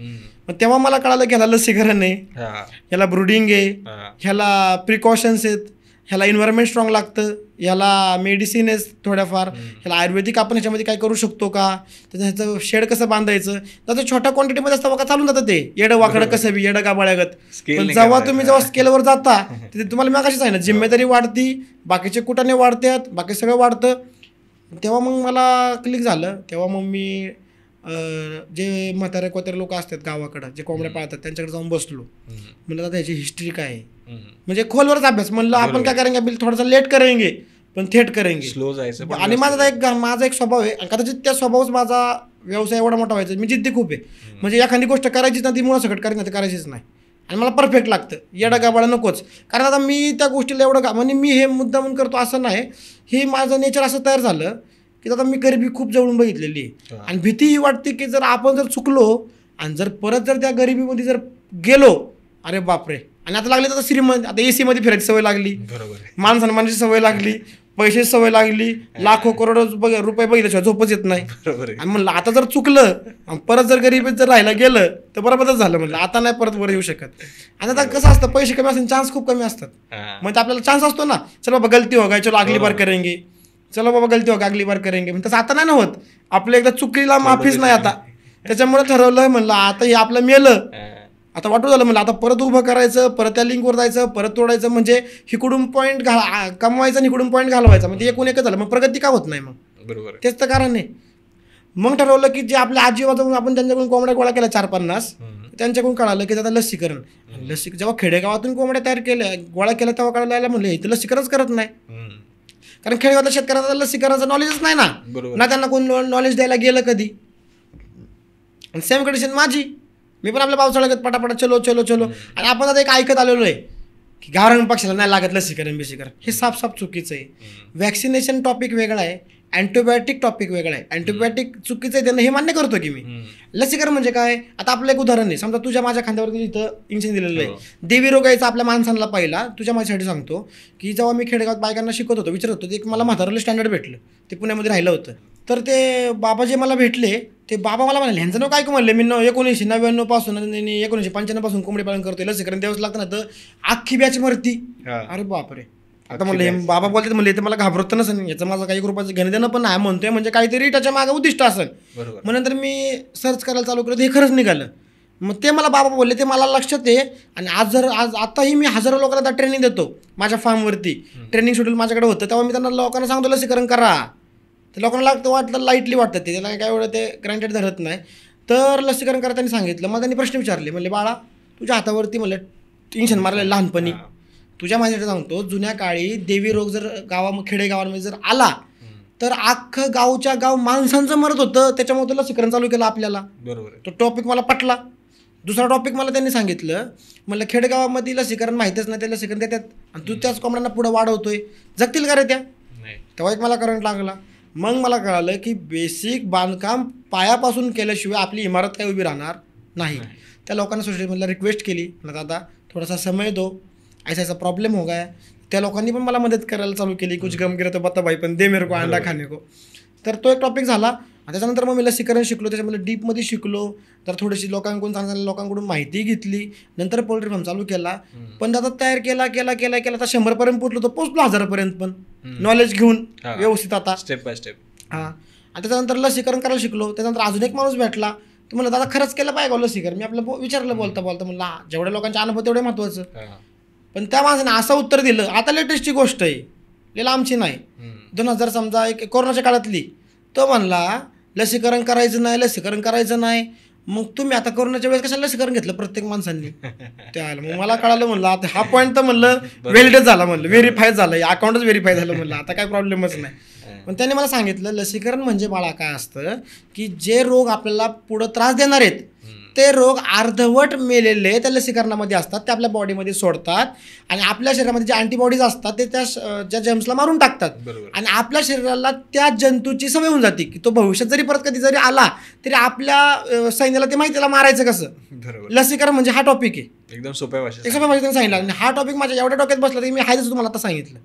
मग तेव्हा मला कळालं की ह्याला लसीकरण आहे, ह्याला ब्रुडिंग आहे, ह्याला प्रिकॉशन्स आहेत, ह्याला एन्व्हायरमेंट स्ट्रॉंग लागतं, ह्याला मेडिसिन आहे थोड्याफार, ह्याला आयुर्वेदिक आपण ह्याच्यामध्ये काय करू शकतो का, तर ह्याचं शेड कसं बांधायचं. तर छोट्या क्वांटिटीमध्ये असतं बघा, चालून जातं ते येडं वाकडं कसं बी येडं गाबाळ्यागत. पण जेव्हा स्केलवर जाता तिथे तुम्हाला मी कशीच आहे ना, जिम्मेदारी वाढती, बाकीचे कुटाने वाढतात, बाकी सगळं वाढतं. तेव्हा मग मला क्लिक झालं. तेव्हा मग मी जे म्हातारे लोक असतात गावाकडं जे कोंबड्या पाळतात त्यांच्याकडे जाऊन बसलो. म्हणलं दादा ह्याची हिस्ट्री काय आहे, म्हणजे खोलवरच अभ्यास. म्हणलं आपण काय करेंगे, बिल थोडासा लेट करेंगे पण थेट करेंगे, स्लो जायचं. आणि माझा एक स्वभाव आहे, कदाचित त्या स्वभावच माझा व्यवसाय एवढा मोठा व्हायचा. मी जिद्दी खूप आहे, म्हणजे एखादी गोष्ट करायचीच ना ती मुळासकट करायचीच नाही. आणि मला परफेक्ट लागतं, येडा गाबाळा नकोच. कारण आता मी त्या गोष्टीला एवढं म्हणजे मी हे मुद्दा म्हणून करतो असं नाही, हे माझं नेचर असं तयार झालं की आता मी गरिबी खूप जवळून बघितलेली आहे. आणि भीती ही वाटते की जर आपण जर चुकलो आणि जर परत जर त्या गरिबीमध्ये जर गेलो, अरे बापरे. आणि आता लागले तर श्रीमंत, आता AC मध्ये फिरायची सवय लागली, माणसाची सवय लागली, पैशाची सवय लागली, लाखो करोडो रुपये बघितल्याशिवाय झोपच येत नाही. आणि म्हणलं आता जर चुकलं परत जर गरिबीत जर राहायला गेलं तर बरोबरच झालं. म्हणलं आता नाही परत वर येऊ शकत. आणि आता कसं असतं, पैसे कमी असतात, चान्स खूप कमी असतात. मग आपल्याला चान्स असतो ना, चल बाबा गलती हो गई, चलो अगली बार करेंगे, चलो बाबा गलती हो गई अगली बार करेंगे. तसं आता नाही ना होत, आपल्या एकदा चुकीला माफीच नाही आता. त्याच्यामुळे ठरवलं म्हणलं आता हे आपलं मेलं, आता वाटू झालं म्हणलं आता परत उभं करायचं, परत त्या लिंकवर जायचं, परत तोडायचं, म्हणजे हिकडून पॉईंट कमवायचं आणि हिकडून पॉईंट घालवायचा, म्हणजे एकूण एकच झालं. मग प्रगती का होत नाही मग, बरोबर, तेच तर कारण आहे. मग ठरवलं की जे आपल्या आजी वाजवून आपण त्यांच्याकडून कोंबड्या गोळा केल्या 4-50, त्यांच्याकडून कळालं की आता लसीकरण. जेव्हा खेडेगावातून कोंबड्या तयार केल्या गोळा केल्या तेव्हा कळायला म्हणलं इथं लसीकरणच करत नाही. कारण खेडेगावातल्या शेतकऱ्यांना लसीकरणाचं नॉलेजच नाही ना त्यांना कोण नॉलेज द्यायला गेलं कधी. आणि सेम कंडिशन माझी, मी पण आपल्या पावसाळ्यात पटापटा चलो चलो चलो, आणि आपण आता एक ऐकत आलेलो आहे की गावरान पक्षाला नाही लागत लसीकरण बिसीकरण. हे साफ चुकीचं आहे. वॅक्सिनेशन टॉपिक वेगळा आहे, अँटीबायोटिक टॉपिक वेगळा आहे. अँटीबायोटिक चुकीचं आहे त्यांना हे मान्य करतो की मी. लसीकरण म्हणजे काय, आता आपलं एक उदाहरण आहे, समजा तुझ्या माझ्या खांद्यावरती इथं इंजेक्शन दिलेलं आहे, देवी रोग यायचा आपल्या माणसांना पहिला. तुझ्या माझ्यासाठी सांगतो की जेव्हा मी खेडेगावात बायकांना शिकवत होतो, विचारत होतो, एक मला म्हातारलं स्टँडर्ड भेटलं, ते पुण्यामध्ये राहिलं होतं. तर ते बाबा जे मला भेटले, ते बाबा मला म्हणाले ह्यांचं नाव काय म्हणले, मी 1999 पासून 1995 पासून कोंबडी पालन करतोय, लसीकरण द्यावंच लागतं ना, तर अख्खी बॅच मरती. अरे बापरे. आता म्हणलं हे बाबा बोलतात म्हणले ते मला घाबरत नसेल, याचं माझं काही रुपयाचं घेणं देणं पण नाही म्हणतोय, म्हणजे काहीतरी त्याच्या मागं उद्दिष्ट असेल. मग नंतर मी सर्च करायला चालू केलं, हे खरंच निघालं. मग ते मला बाबा बोलले, ते मला लक्षात आहे. आणि आज आताही मी हजारो लोकांना ट्रेनिंग देतो माझ्या फार्मवरती. ट्रेनिंग शेड्यूल माझ्याकडे होतं, तेव्हा मी त्यांना लोकांना सांगतो लसीकरण करा. ते लोकांना वाटतं लाईटली वाटतं, ते त्याला काय एवढं ते ग्रँटेड धरत नाही. तर लसीकरण करा त्यांनी सांगितलं. मग त्यांनी प्रश्न विचारले, म्हणले बाळा तुझ्या हातावरती म्हणलं इंजेक्शन मारलं लहानपणी. तुझ्या माझ्याकडे सांगतो, जुन्या काळी देवी रोग जर खेडेगावांमध्ये जर आला तर अख्खं गावच्या गाव माणसांचं मरत होतं, त्याच्यामुळे लसीकरण चालू केलं आपल्याला. बरोबर. तो टॉपिक मला पटला. दुसरा टॉपिक मला त्यांनी सांगितलं, म्हणलं खेडेगावामध्ये लसीकरण माहितीच नाही, ते लसीकरण देतात आणि तू त्याच कोंबड्यांना पुढं वाढवतोय, जगतील का रे त्या. तेव्हा एक मला करंट लागला. मग मला कळालं की बेसिक बांधकाम पायापासून केल्याशिवाय आपली इमारत काही उभी राहणार नाही. त्या लोकांना सोसायटीमधला रिक्वेस्ट केली, दादा थोडासा समय दो, ऐसा प्रॉब्लेम हो गया. त्या लोकांनी पण मला मदत करायला चालू केली, कुछ गम गिरा तो बता भाई पण दे मेरे को अंडा खाने को. तर तो एक टॉपिक झाला. आणि त्याच्यानंतर मग मी लसीकरण शिकलो, त्याच्यामध्ये डीपमध्ये शिकलो. तर थोडीशी लोकांकडून माहिती घेतली. नंतर पोल्ट्री फार्म चालू केला. पण दादा तयार केला आता 100पर्यंत पोचलो 1000पर्यंत पण नॉलेज घेऊन व्यवस्थित आता स्टेप बाय स्टेप. हां. आणि त्याच्यानंतर लसीकरण करायला शिकलो. त्याच्यानंतर अजून एक माणूस भेटला, तो म्हणलं दादा खरंच केलं पाहिजे लसीकरण. मी आपलं विचारलं बोलता म्हणलं जेवढ्या लोकांचे अनुभव तेवढे महत्त्वाचं. पण त्या माणसाने असं उत्तर दिलं, आता लेटेस्टची गोष्ट आहे, लिहिला आमची नाही, 2000 समजा एक कोरोनाच्या काळातली. तो म्हणला लसीकरण करायचं नाही. मग तुम्ही आता कोरोनाच्या वेळेस कशाला लसीकरण घेतलं प्रत्येक माणसांनी. त्याला मग मला कळालं, म्हणलं आता हा पॉईंट तर म्हणलं व्हॅलिडेट झाला, म्हणलं व्हेरीफाय झालं, अकाउंटच व्हेरीफाय झालं, म्हणलं आता काय प्रॉब्लेमच नाही. पण त्याने मला सांगितलं लसीकरण म्हणजे बाळा काय असतं की जे रोग आपल्याला पुढं त्रास देणार आहेत ते रोग अर्धवट मेलेले त्या लसीकरणामध्ये असतात, ते आपल्या बॉडीमध्ये सोडतात आणि आपल्या शरीरामध्ये जे अँटीबॉडीज असतात ते ज्या जर्म्सला मारून टाकतात. आणि आपल्या शरीराला त्या जंतूची सवय होऊन जाते की तो भविष्यात जरी परत कधी जरी आला तरी आपल्या सैन्याला ते माहिती त्याला मारायचं कसं. लसीकरण म्हणजे हा टॉपिक आहे, एकदम सोप्या भाषेत सांगितलं. आणि हा टॉपिक माझ्या एवढ्या डोक्यात बसला की मी हायच तुम्हाला आता सांगितलं.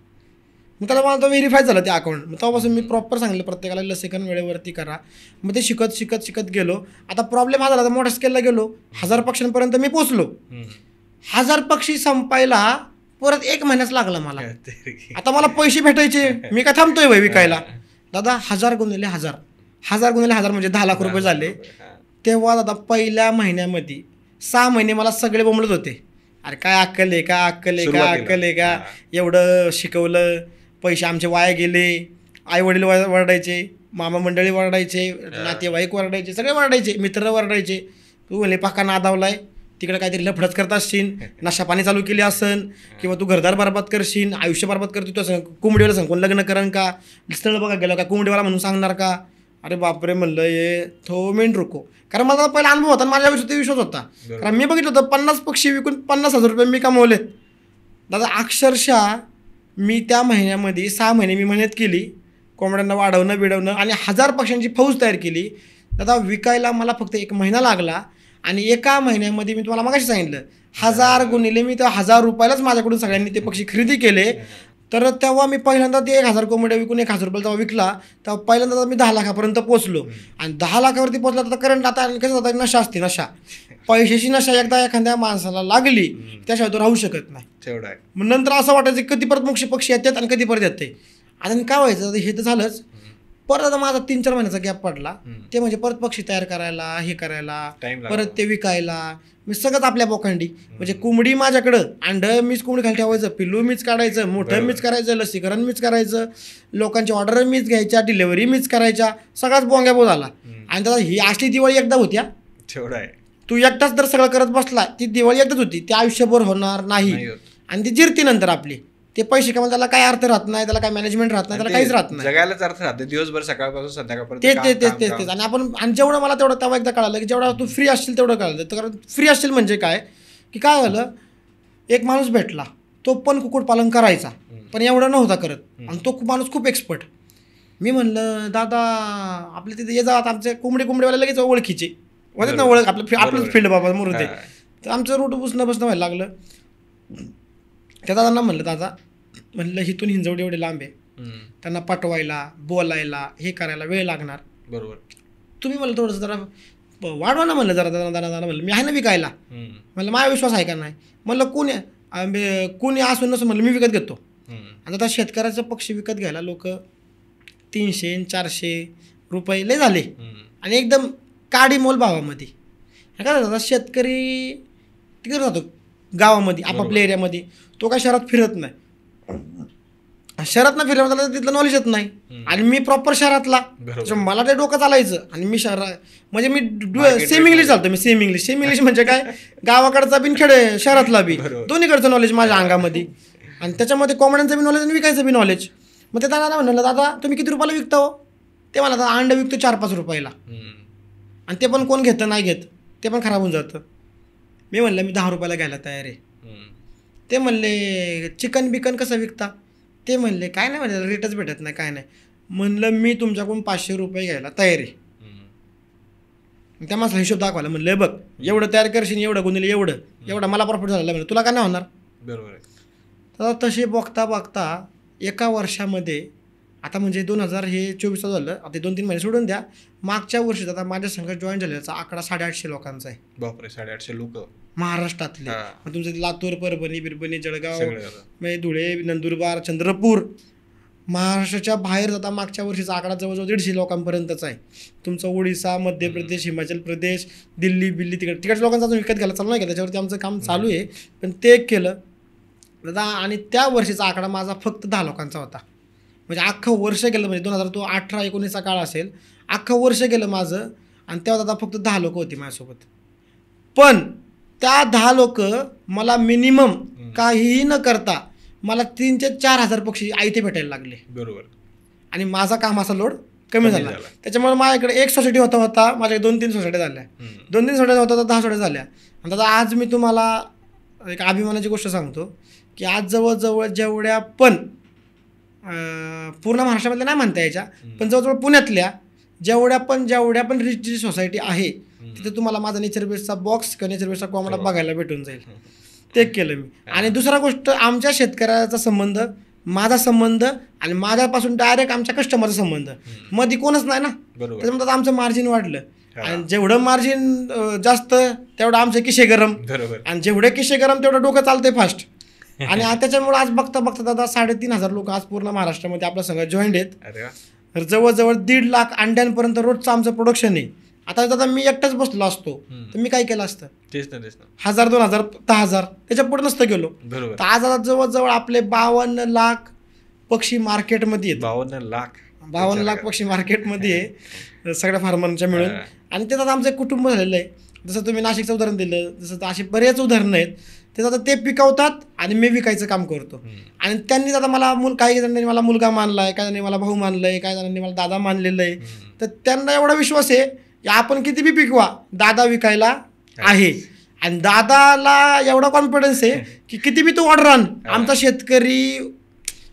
मग त्याला मला तो व्हेरीफाय झालं ते अकाउंट. मग तेव्हापासून मी प्रॉपर सांगितलं प्रत्येकाला लसीकरण वेळेवरती करा. मग ते शिकत गेलो. आता प्रॉब्लेम हा झाला, आता मोठ्या स्केलला गेलो, 1000 पक्ष्यांपर्यंत मी पोचलो. 1000 पक्षी संपायला परत 1 महिन्याच लागला मला. आता मला पैसे भेटायचे, मी काय थांबतोय भाई विकायला. दादा 1000 गुणिले 1000 म्हणजे 10 लाख रुपये झाले. तेव्हा दादा पहिल्या महिन्यामध्ये 6 महिने मला सगळे बोंबलत होते, अरे काय अक्कल आहे का एवढं शिकवलं, पैसे आमचे वाया गेले, आई वडील वरडायचे, मामा मंडळी वरडायचे, नातेवाईक वरडायचे, सगळे वरडायचे, मित्र वरडायचे. तू म्हणले पक्का नादावलाय, तिकडे काहीतरी लफडच करत असशील, नशा पाणी चालू केली असन, किंवा तू घरदार बरबाद करशील, आयुष्य बरबाद करतो. तू कोंबडीवाला सांग कोण लग्न करण का, स्थळ बघा गेलं का कोंबडीवाला म्हणून सांगणार का. अरे बापरे म्हणलं ये थो मिनिट रुको. कारण माझा पहिला अनुभव होता, माझ्या विश्वास होता. कारण मी बघितलं होतं 50 पक्षी विकून 50,000 रुपये मी कमवलेत. दादा अक्षरशः मी त्या महिन्यामध्ये 6 महिने मी मेहनत केली, कोंबड्यांना वाढवणं बिडवणं आणि 1000 पक्ष्यांची फौज तयार केली. दादा विकायला मला फक्त 1 महिना लागला. आणि 1 महिन्यामध्ये मी तुम्हाला मगाशी सांगितलं 1000 गुणिले मी त्या 1000 रुपयालाच माझ्याकडून सगळ्यांनी ते पक्षी खरेदी केले. तर तेव्हा मी पहिल्यांदा ते 1000 कोंबड्या विकून 1000 रुपयाला जेव्हा विकला तेव्हा पहिल्यांदा मी 10 लाखापर्यंत पोहोचलो. आणि 10 लाखावरती पोहोचला तर करंट आता कसं जातं, नशा असते, नशा पैशाची नशा एकदा एखाद्या माणसाला लागली त्याशिवाय तो राहू शकत नाही. तेवढं आहे. मग नंतर असं वाटायचं कधी परत पक्षी येतात आणि कधी परत येते. आता काय व्हायचं, हे तर झालंच. परत आता माझा 3-4 महिन्याचा गॅप पडला. ते म्हणजे परत पक्षी तयार करायला, हे करायला, परत ते विकायला, मी सगळंच आपल्या बोकांडी. म्हणजे कोंबडी माझ्याकडं, अंड मीच कोंबडी खाली ठेवायचं, पिल्लू मीच काढायचं, मोठं मीच करायचं, लसीकरण मीच करायचं, लोकांची ऑर्डर मीच घ्यायच्या, डिलेव्हरी मीच करायच्या, सगळाच बोंग्याबो झाला. आणि त्याला ही अशी दिवाळी एकदा होत्या, तेवढं आहे. तू एकटाच जर सगळं करत बसला, ती दिवाळी एकदाच होती, ती आयुष्यभर होणार नाही आणि ती जिरती नंतर आपली. ते पैसे कमाल त्याला काही अर्थ राहत नाही, त्याला काही मॅनेजमेंट राहत नाही, त्याला काहीच राहत नाही. जगायलाच अर्थ राहते दिवसभर सकाळपासून संध्याकाळपर्यंत. तेच आणि जेवढं मला तेव्हा एकदा कळालं की जेवढा तू फ्री असशील तेवढं कळालं. कारण फ्री असशील म्हणजे काय की काय झालं, एक माणूस भेटला, तो पण कुक्कुटपालन करायचा पण एवढं नव्हता करत, आणि तो माणूस खूप एक्सपर्ट. मी म्हणलं दादा आपल्या तिथे ये जा, आता आमचे कोंबडीवाले लगेच ओळखीचे होते ना, ओळख आपलंच फील्ड बाबा मुरुदे. तर आमचं रूट बसणं व्हायला लागलं. त्या दादांना म्हणलं दादा म्हणलं इथून हिंजवडी एवढे लांब आहे, त्यांना पाठवायला बोलायला हे करायला वेळ लागणार, बरोबर तुम्ही म्हणलं थोडंसं जरा वाढवा ना म्हणलं जरा दादा म्हणलं मी आहे ना विकायला, म्हणलं माझा विश्वास आहे का नाही, म्हणलं कोणी असून नसून म्हणलं मी विकत घेतो. आणि आता शेतकऱ्याचं पक्षी विकत घ्यायला लोक 300-400 रुपये लय झाले आणि एकदम काडी मोल भावामध्ये. काय दादा शेतकरी तिकडे राहतो गावामध्ये आपापल्या एरियामध्ये, तो काय शहरात फिरत नाही, शहरात ना फिरत त्याला तिथलं नॉलेज येत नाही. आणि मी प्रॉपर शहरातला, मला ते डोकं चालायचं. आणि मी म्हणजे मी सेम इंग्लिश चालतो, मी सेम इंग्लिश म्हणजे काय गावाकडचा बिन खेडे शहरातला बी दोन्हीकडचं नॉलेज माझ्या अंगामध्ये. आणि त्याच्यामध्ये कोंबड्यांचं बी नॉलेज आणि विकायचं बी नॉलेज. मग ते दादा म्हणलं दादा तुम्ही किती रुपयाला विकता हो, ते मला दादा अंडं विकतो 4-5 रुपयाला, आणि ते पण कोण घेतं नाही घेत, ते पण खराब होऊन जातं. मी म्हणलं मी 10 रुपयाला घ्यायला तयार आहे. ते म्हणले चिकन बिकन कसं विकता, ते म्हणले काय नाही म्हणलं रेटच भेटत नाही काय नाही. म्हणलं मी तुमच्याकडून 500 रुपये घ्यायला तयार आहे. त्या माणसाला हिशोब दाखवायला म्हणलं बघ एवढं तयार करशील, एवढं गुंतवलं एवढं मला प्रॉफिट झालं, म्हणलं तुला काय नाही होणार. बरोबर आहे. तर तसे बघता एका वर्षामध्ये आता म्हणजे 2024 झालं, आता 2-3 महिने सोडून द्या, मागच्या वर्षी आता माझ्या संघ जॉईन झालेला आकडा 850 लोकांचा आहे. बापरे 850 लोक महाराष्ट्रातले. तुमचं लातूर, परभणी, जळगाव, धुळे, नंदुरबार, चंद्रपूर, महाराष्ट्राच्या बाहेर जाता मागच्या वर्षीचा आकडा जवळजवळ 150 लोकांपर्यंतचा आहे. तुमचं ओडिसा, मध्य प्रदेश, हिमाचल प्रदेश, दिल्ली तिकडच्या लोकांचा अजून विकत घ्यायला चालू नाही का, त्याच्यावरती आमचं काम चालू आहे. पण ते एक केलं दादा. आणि त्या वर्षीचा आकडा माझा फक्त 10 लोकांचा होता. म्हणजे अख्खं वर्ष गेलं, म्हणजे 2018-19 काळ असेल, अख्खं वर्ष गेलं माझं. आणि तेव्हा दादा फक्त 10 लोक होती माझ्यासोबत. पण त्या 10 लोक मला मिनिमम काहीही न करता मला 3,000 ते 4,000 पक्षी आयते भेटायला लागले. बरोबर. आणि माझा कामाचा लोड कमी झाला. त्याच्यामुळे माझ्याकडे एक सोसायटी होता माझ्या 2-3 सोसायटी झाल्या, 2-3 सोसायटी होता 10 सोसायटी झाल्या. आणि दादा आज मी तुम्हाला एक अभिमानाची गोष्ट सांगतो की आज जवळजवळ जेवढ्या पण पूर्ण महाराष्ट्रामधल्या नाही म्हणता यायच्या, पण जवळजवळ पुण्यातल्या जेवढ्या पण रिच सोसायटी आहे तिथे तुम्हाला माझा नेचर बेसचा बॉक्स किंवा नेचर बेसचा कोंबडा बघायला भेटून जाईल. ते केलं मी. आणि दुसरा गोष्ट आमच्या शेतकऱ्याचा संबंध, माझा संबंध आणि माझ्यापासून डायरेक्ट आमच्या कस्टमरचा संबंध, मध्ये कोणच नाही ना. त्याच्यामुळे आमचं मार्जिन वाढलं. आणि जेवढं मार्जिन जास्त तेवढं आमचे किशे गरम, आणि जेवढे किशे गरम तेवढं डोकं चालतंय फास्ट. आणि त्याच्यामुळे आज बघता दादा 3,500 लोक आज पूर्ण महाराष्ट्रामध्ये आपल्या संघ जॉईंट आहेत. तर जवळजवळ 1.5 लाख अंड्यांपर्यंत रोजचं आमचं प्रोडक्शन आहे. आता दादा मी एकटाच बसलो असतो तर मी काय केलं असतं, 1,000, 2,000, 10,000 त्याच्या पुढे नसतं गेलो. तर आज आता जवळजवळ आपले 52 लाख पक्षी मार्केटमध्ये आहेत. 52 लाख पक्षी मार्केटमध्ये आहे सगळ्या फार्मरच्या मिळून. आणि ते आता आमचं एक कुटुंब झालेलं आहे. जसं तुम्ही नाशिकचं उदाहरण दिलं, जसं असे बरेच उदाहरणं आहेत. ते आता ते पिकवतात आणि मी विकायचं काम करतो. आणि त्यांनी आता मला काही जणांनी मला मुलगा मानलाय, काही जणांनी मला भाऊ मानलाय, काही जणांनी मला दादा मानलेलं आहे. तर त्यांना एवढा विश्वास आहे की आपण किती बी पिकवा, दादा विकायला आहे. आणि दादाला एवढा कॉन्फिडन्स आहे की किती बी तू ऑर्डर आण, आमचा शेतकरी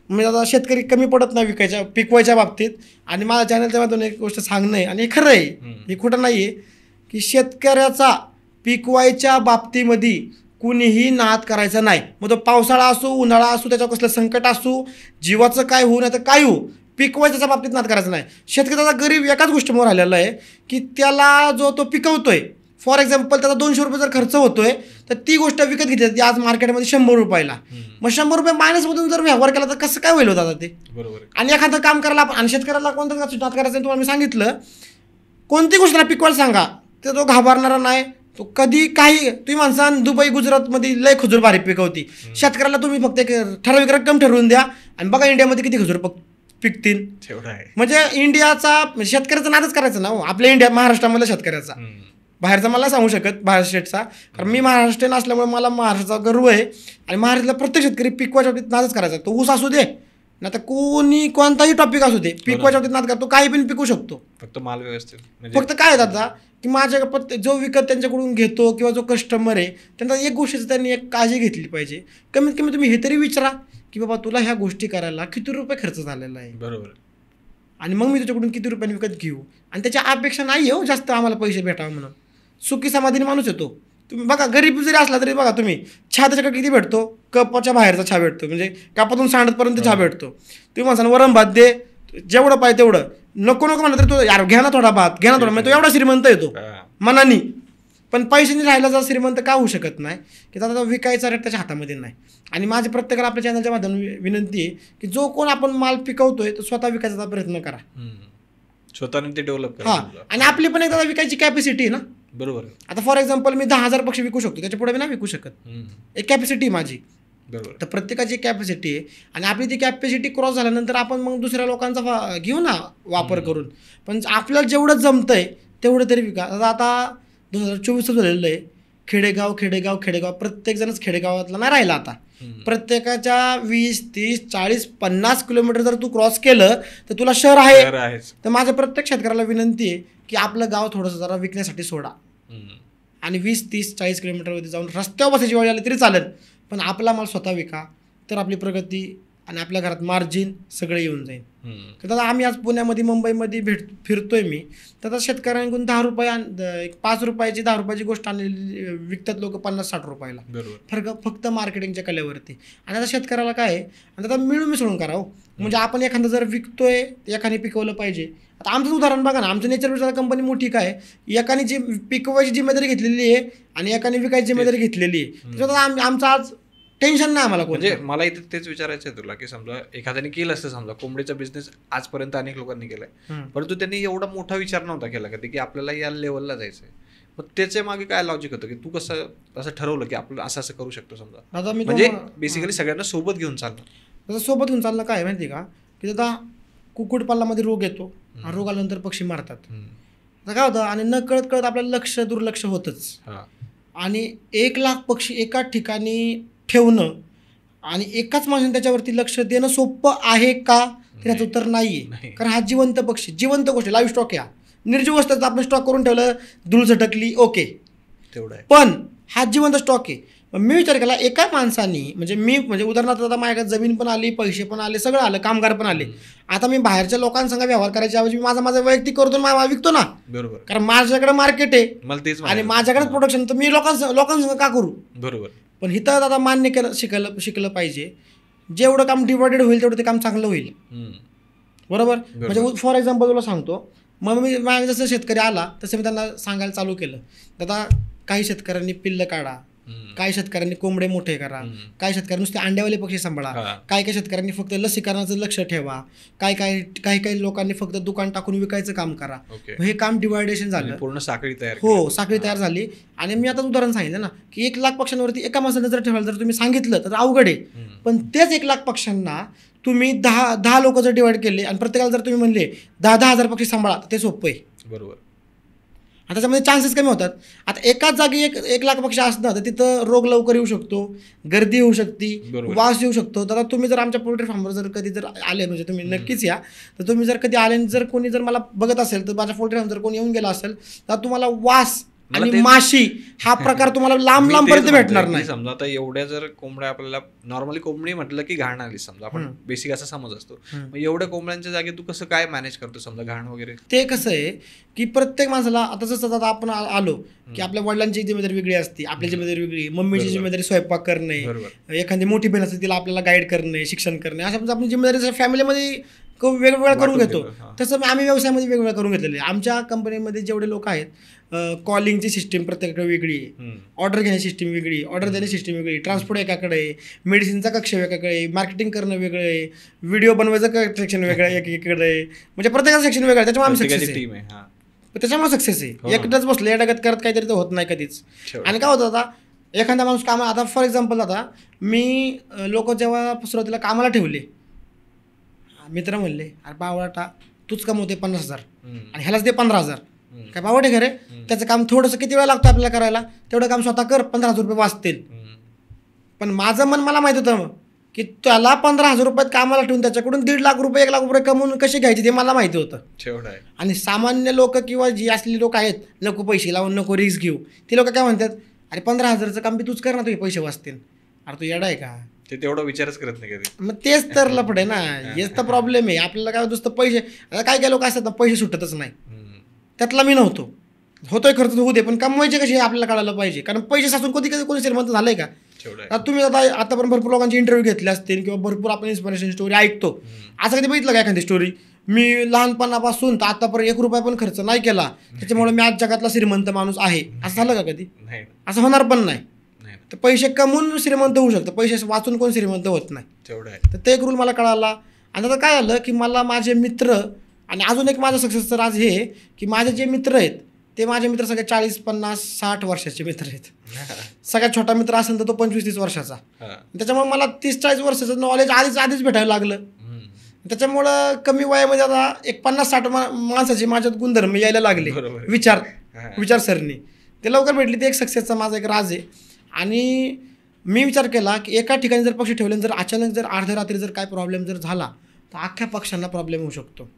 म्हणजे आता शेतकरी कमी पडत नाही पिकवायच्या बाबतीत. आणि माझ्या चॅनलच्या माध्यमातून एक गोष्ट सांगणं आहे, आणि हे खरं आहे, हे खोटं नाही आहे, की शेतकऱ्याचा पिकवायच्या बाबतीमध्ये कुणीही नाद करायचा नाही. मग तो पावसाळा असो, उन्हाळा असो, त्याच्यावर कसलं संकट असो, जीवाचं काय होऊ नाही तर काय होऊ, पिकवायच्या बाबतीत नाद करायचा नाही. शेतकऱ्याचा गरीब एकाच गोष्टीमुळे राहिलेला आहे की त्याला जो तो पिकवतोय, फॉर एक्झाम्पल त्याचा 200 रुपये जर खर्च होतोय तर ती गोष्ट विकत घेतली ती आज मार्केटमध्ये 100 रुपयाला. मग 100 रुपये मायनसमधून जर व्यवहार केला तर कसं काय होईल होता ते. आणि एखादं काम करायला आपण, आणि शेतकऱ्याला कोणतं नाद करायचं तुम्हाला मी सांगितलं, कोणती गोष्ट पिकवायला सांगा तर तो घाबरणारा नाही. तो कधी काही तुम्ही माणसा दुबई गुजरातमध्ये लय खजूर भारी पिकवती, शेतकऱ्याला तुम्ही फक्त एक ठराविक रक्कम ठरवून द्या आणि बघा इंडियामध्ये किती खजूर पिकतील. म्हणजे इंडियाचा शेतकऱ्याचा नादच करायचा ना आपल्या महाराष्ट्रामधल्या शेतकऱ्याचा. बाहेरचा मला सांगू शकत बाहेर स्टेटचा, कारण मी महाराष्ट्रीयन असल्यामुळे मला महाराष्ट्राचा गर्व आहे. आणि महाराष्ट्रातला प्रत्येक शेतकरी पिकवाच्या बाबतीत नादच करायचा. तो ऊस असू दे ना, तर कोणताही टॉपिक असू दे, पिकवाच्या बाबतीत नाद करतो, काही पण पिकू शकतो. फक्त माल व्यवस्थित. फक्त काय दादा की माझ्या जो विकत त्यांच्याकडून घेतो किंवा जो कस्टमर आहे त्यांना एक गोष्टीचं त्यांनी एक काळजी घेतली पाहिजे. कमीत कमी तुम्ही हे तरी विचारा की बाबा तुला ह्या गोष्टी करायला किती रुपये खर्च झालेला आहे, बरोबर, आणि मग मी तुझ्याकडून किती रुपयांनी विकत घेऊ. आणि त्याच्या अपेक्षा नाही हो जास्त आम्हाला पैसे भेटावे म्हणून. सुखी समाधीने माणूस येतो. तुम्ही बघा गरीब जरी असला तरी बघा तुम्ही चहा त्याच्याकडे किती भेटतो, कपाच्या बाहेरचा चहा भेटतो, म्हणजे कपातून सांडतपर्यंत चहा भेटतो. तुम्ही म्हणसान वरण भात दे, जेवढं पाहिजे तेवढं, नको म्हणलं तरी तो यार घ्या ना थोडा भात, घ्या ना थोडा, म्हणजे तो एवढा श्रीमंत येतो मनानी. पण पैशाने राहायला जर श्रीमंत का होऊ शकत नाही की दादा विकायचा रेट त्याच्या हातामध्ये नाही. आणि माझी प्रत्येकाला आपल्या चॅनलच्या माध्यमातून विनंती आहे की जो कोण आपण माल पिकवतोय तो स्वतः विकायचा प्रयत्न करा, स्वतःने ते डेव्हलप करा. हां, आणि आपली पण एकदा विकायची कॅपॅसिटी आहे ना. बरोबर. आता फॉर एक्झाम्पल मी 10,000 पक्षी विकू शकतो, त्याच्या पुढे मी नाही विकू शकत. एक कॅपॅसिटी माझी. बरोबर. तर प्रत्येकाची कॅपॅसिटी आहे आणि आपली ती कॅपॅसिटी क्रॉस झाल्यानंतर आपण मग दुसऱ्या लोकांचा घेऊ ना वापर करून. पण आपल्याला जेवढं जमतंय तेवढं तरी विका. आता 2024 झालेलं आहे. खेडेगाव प्रत्येकजणच खेडेगावातला नाही राहिला आता. प्रत्येकाच्या 20, 30, 40, 50 किलोमीटर जर तू क्रॉस केलं तर तुला शहर आहे. तर माझ्या प्रत्येक शेतकऱ्याला विनंती आहे की आपलं गाव थोडंसं जरा विकण्यासाठी सोडा आणि 20, 30, 40 किलोमीटरमध्ये जाऊन रस्त्यावर बसायची वेळ आली तरी चालेल, पण आपला माल स्वतः विका. तर आपली प्रगती आणि आपल्या घरात मार्जिन सगळे येऊन जाईल. तर दादा आम्ही आज पुण्यामध्ये मुंबईमध्ये फिरतोय मी, तर आता शेतकऱ्यांकडून 10 रुपये 5 रुपयाची 10 रुपयाची गोष्ट आणलेली विकतात लोक 50-60 रुपयाला. फरक फक्त मार्केटिंगच्या कलेवरती. आणि आता शेतकऱ्याला काय आहे, आणि आता मिळून मिसळून करा हो. म्हणजे आपण एखादं जर विकतोय एकाने पिकवलं पाहिजे. आता आमचं उदाहरण बघा ना, आमचं नेचर विचार कंपनी मोठी काय, एकाने जी पिकवायची जिम्मेदारी घेतलेली आहे आणि एकाने विकायची जिम्मेदारी घेतलेली आहे. त्याच्यात आमचं आज टेन्शन नाही आम्हाला. म्हणजे मला इथे तेच विचारायचं आहे तुला की समजा एखाद्याने केलं असतं, समजा कोंबडीचा बिझनेस आजपर्यंत अनेक लोकांनी केलाय, परंतु त्यांनी एवढा मोठा विचार नव्हता केला कधी की आपल्याला या लेवलला जायचंय. मग त्याच्या मागे काय लॉजिक होतं की तू कसं असं ठरवलं की आपण असं असं करू शकतो समजा, म्हणजे बेसिकली सगळ्यांना सोबत घेऊन चालणं. तसं सोबत घेऊन चालणं काय माहिती का की आता कुक्कुटपालनामध्ये रोग येतो, रोग आल्यानंतर पक्षी मारतात. आता काय होतं, आणि न कळत कळत आपल्याला दुर्लक्ष होतच. आणि 1,00,000 पक्षी एकाच ठिकाणी ठेवणं आणि एकाच माणसाने त्याच्यावरती लक्ष देणं सोपं आहे का, त्याचं उत्तर नाहीये. कारण हा जिवंत पक्षी, जिवंत गोष्ट, लाईव्ह स्टॉक आहे. निर्जीव वस्तूचं आपण स्टॉक करून ठेवलं, धूळ झटकली, ओके तेवढं आहे, पण हा जिवंत स्टॉक आहे. मी विचार केला एका माणसाने, म्हणजे उदाहरणार्थ आता माझ्याकडे जमीन पण आली, पैसे पण आले, सगळं आलं, कामगार पण आले. आता मी बाहेरच्या लोकांसंग व्यवहार करायच्या ऐवजी मी माझा वैयक्तिक करतो, मला विकतो ना. बरोबर. कारण माझ्याकडे मार्केट आहे आणि माझ्याकडेच प्रोडक्शन, तर मी लोकांसंग का करू. बरोबर. पण इथं दादा मान्य शिकलं पाहिजे. जेवढं काम डिवायडेड होईल तेवढं ते काम चांगलं होईल. बरोबर. म्हणजे फॉर एक्झाम्पल तुला सांगतो, मग मी माझ्या जसं शेतकरी आला तसं मी त्यांना सांगायला चालू केलं. दादा काही शेतकऱ्यांनी पिल्लं काढा, काही शेतकऱ्यांनी कोंबडे मोठे करा, काही शेतकऱ्यांनी नुसते अंड्यावाले पक्षी सांभाळा, काही शेतकऱ्यांनी फक्त लसीकरणाचं लक्ष ठेवा, काही लोकांनी फक्त दुकान टाकून विकायचं काम करा. हे काम डिवायडेशन झालं, पूर्ण साखळी तयार. हो, साखळी तयार झाली. आणि मी आता उदाहरण सांगितलं ना की 1,00,000 पक्ष्यांवरती एका माणसाने जर ठेवायला जर तुम्ही सांगितलं तर अवघड आहे. पण तेच 1,00,000 पक्ष्यांना तुम्ही 10 लोक जर डिवाइड केले आणि प्रत्येकाला जर तुम्ही म्हणले 10,000 पक्षी सांभाळा, ते सोपं आहे. बरोबर. आता त्याच्यामध्ये चान्सेस कमी होतात. आता एकाच जागी 1,00,000 पक्षी असणार तर तिथं रोग लवकर येऊ शकतो, गर्दी होऊ शकते, वास येऊ शकतो. तर तुम्ही जर आमच्या पोल्ट्री फार्मवर जर कधी जर आले, म्हणजे तुम्ही नक्कीच या, तर तुम्ही जर कधी आले, जर कोणी जर मला बघत असेल तर माझ्या पोल्ट्री फार्म जर कोणी येऊन गेला असेल तर तुम्हाला वास आणि माशी हा प्रकार तुम्हाला लांब पर्यंत भेटणार नाही. समजा आता एवढ्या जर कोंबड्या, आपल्याला नॉर्मली कोंबडी म्हटलं की घाण आली समजा, आपण बेसिक असा समज असतो, मग एवढ्या कोंबड्यांच्या जागी तू कसं काय मॅनेज करतो समजा घाण वगैरे. ते कसं आहे की प्रत्येक माणसाला आता जसं आता आपण आलो की आपल्या वडिलांची जिम्मेदारी वेगळी असते, आपली जिम्मेदारी वेगळी, मम्मीची जिम्मेदारी स्वयंपाक करणे, एखादी मोठी बहीण असते तिला आपल्याला गाईड करणे, शिक्षण करणे, अशा आपण जिम्मेदारी फॅमिलीमध्ये वेगवेगळ्या करून घेतो. तसं आम्ही व्यवसायामध्ये वेगवेगळ्या करून घेतलेले. आमच्या कंपनीमध्ये जेवढे लोक आहेत, कॉलिंगची सिस्टीम प्रत्येकाकडे वेगळी आहे, ऑर्डर घेण्याची सिस्टीम वेगळी, ऑर्डर देण्याची सिस्टीम वेगळी, ट्रान्सपोर्ट एकाकडे आहे, मेडिसिनचा कक्ष एकाकडे, मार्केटिंग करणं वेगळं आहे, व्हिडिओ बनवायचं सेक्शन वेगळं आहे एकीकडे आहे, म्हणजे प्रत्येकाचं सेक्शन वेगळं आहे. त्याच्यामुळे आम्ही सक्सेस आहे. त्याच्यामुळे सक्सेस आहे. एकटाच बसलं एडागत करत काहीतरी तर होत नाही कधीच. आणि काय होतं आता एखादा माणूस कामा, आता फॉर एक्झाम्पल आता मी लोक जेव्हा सुरुवातीला कामाला ठेवले, मित्र म्हणले अरे बावळाटा तूच कमवते 50,000 आणि ह्यालाच दे 15,000. काय बावट आहे खरे, त्याचं काम थोडंसं किती वेळ लागतो आपल्याला करायला, तेवढं काम स्वतः कर, 15,000 रुपये वाचतील. पण माझं मन मला माहित होतं की त्याला 15,000 रुपयात कामाला ठेवून त्याच्याकडून 1.5 लाख रुपये 1 लाख रुपये कमवून कसे घ्यायचे ते मला माहिती होतं. आणि सामान्य लोक किंवा जी असलेली लोक आहेत, नको पैसे लावून नको रिस्क घेऊ, ती लोक काय म्हणतात, अरे 15,000चं काम बी तूच कर ना, तुझे पैसे वाचतील. अरे तू येडा आहे का, ते तेवढा विचारच करत नाही कधी. मग तेच तर लफड आहे ना, हेच तर प्रॉब्लेम आहे. आपल्याला काय नुसतं पैसे, आता काय काय लोक असतात ना पैसे सुटतच नाही, त्यातला मी नव्हतो. होतोय खर्च होऊ दे, पण कमवायचे कसे हे आपल्याला कळायला पाहिजे. कारण पैसे साचून कधी कधी कोणी श्रीमंत झालंय का. आता तुम्ही आता पण भरपूर लोकांचे इंटरव्ह्यू घेतले असतील किंवा भरपूर आपण इन्स्पिरेशन स्टोरी ऐकतो. असं कधी बघितलं का एखादी स्टोरी, मी लहानपणापासून तर आतापर्यंत 1 रुपया पण खर्च नाही केला, त्याच्यामुळे मी आज जगातला श्रीमंत माणूस आहे, असं झालं का कधी? असं होणार पण नाही. तर पैसे कमवून श्रीमंत होऊ शकतं, पैसे वाचून कोण श्रीमंत होत नाही. तर ते एक रूल मला कळाला. आणि आता काय झालं की मला माझे मित्र, आणि अजून एक माझं सक्सेस तर आज हे की माझे जे मित्र आहेत ते माझे मित्र सगळे 40, 50, 60 वर्षाचे मित्र आहेत. सगळ्यात छोटा मित्र असेल तर तो 25-30 वर्षाचा. त्याच्यामुळे मला 30-40 वर्षाचं नॉलेज आधीच भेटायला लागलं. त्याच्यामुळं कमी वयामध्ये आता एक 50-60 माणसाची माझ्यात गुणधर्म यायला लागले, विचारसरणी ते लवकर भेटली. ते एक सक्सेसचा माझा एक राज आहे. आणि मी विचार केला की एका ठिकाणी जर पक्ष ठेवले, जर अचानक जर अर्ध्या रात्री जर काय प्रॉब्लेम जर झाला तर अख्ख्या पक्षांना प्रॉब्लेम होऊ शकतो.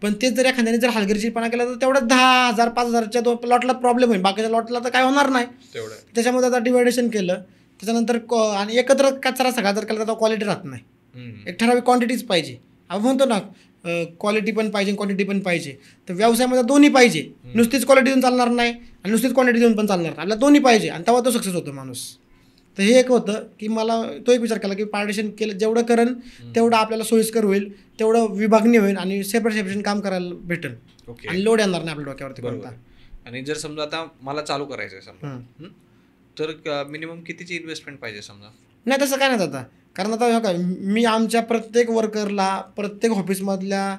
पण तेच जर एखाद्याने जर हलगर्जीपणा केला तर तेवढं 10,000 5,000च्या लॉटला प्रॉब्लेम होईल, बाकीच्या लॉटला तर काय होणार नाही. त्याच्यामध्ये आता डिवायडेशन केलं, त्याच्यानंतर आणि एकत्र कचरा सगळा जर केला तर क्वालिटी राहत नाही. एक ठराविक क्वांटिटीच पाहिजे. आपण म्हणतो ना क्वालिटी पण पाहिजे क्वांटिटी पण पाहिजे. तर व्यवसायामध्ये दोन्ही पाहिजे, नुसतीच क्वालिटी देऊन चालणार नाही आणि नुसतीच क्वांटिटी देऊन पण चालणार, आपल्याला दोन्ही पाहिजे आणि तेव्हा तो सक्सेस होतो माणूस. तर हे एक होतं की मला तो एक विचार केला की पार्टिशन केलं जेवढं करेन तेवढं आपल्याला सोयीस्कर होईल, तेवढं विभागणी होईल आणि सेपरेशन काम करायला भेटेल आणि लोड येणार नाही आपल्या डोक्यावरती कोणता. आणि जर समजा आता मला चालू करायचं आहे समजा, तर मिनिमम कितीची इन्व्हेस्टमेंट पाहिजे समजा? नाही तसं काय नाही आता, कारण आता काय मी आमच्या प्रत्येक वर्करला, प्रत्येक ऑफिसमधल्या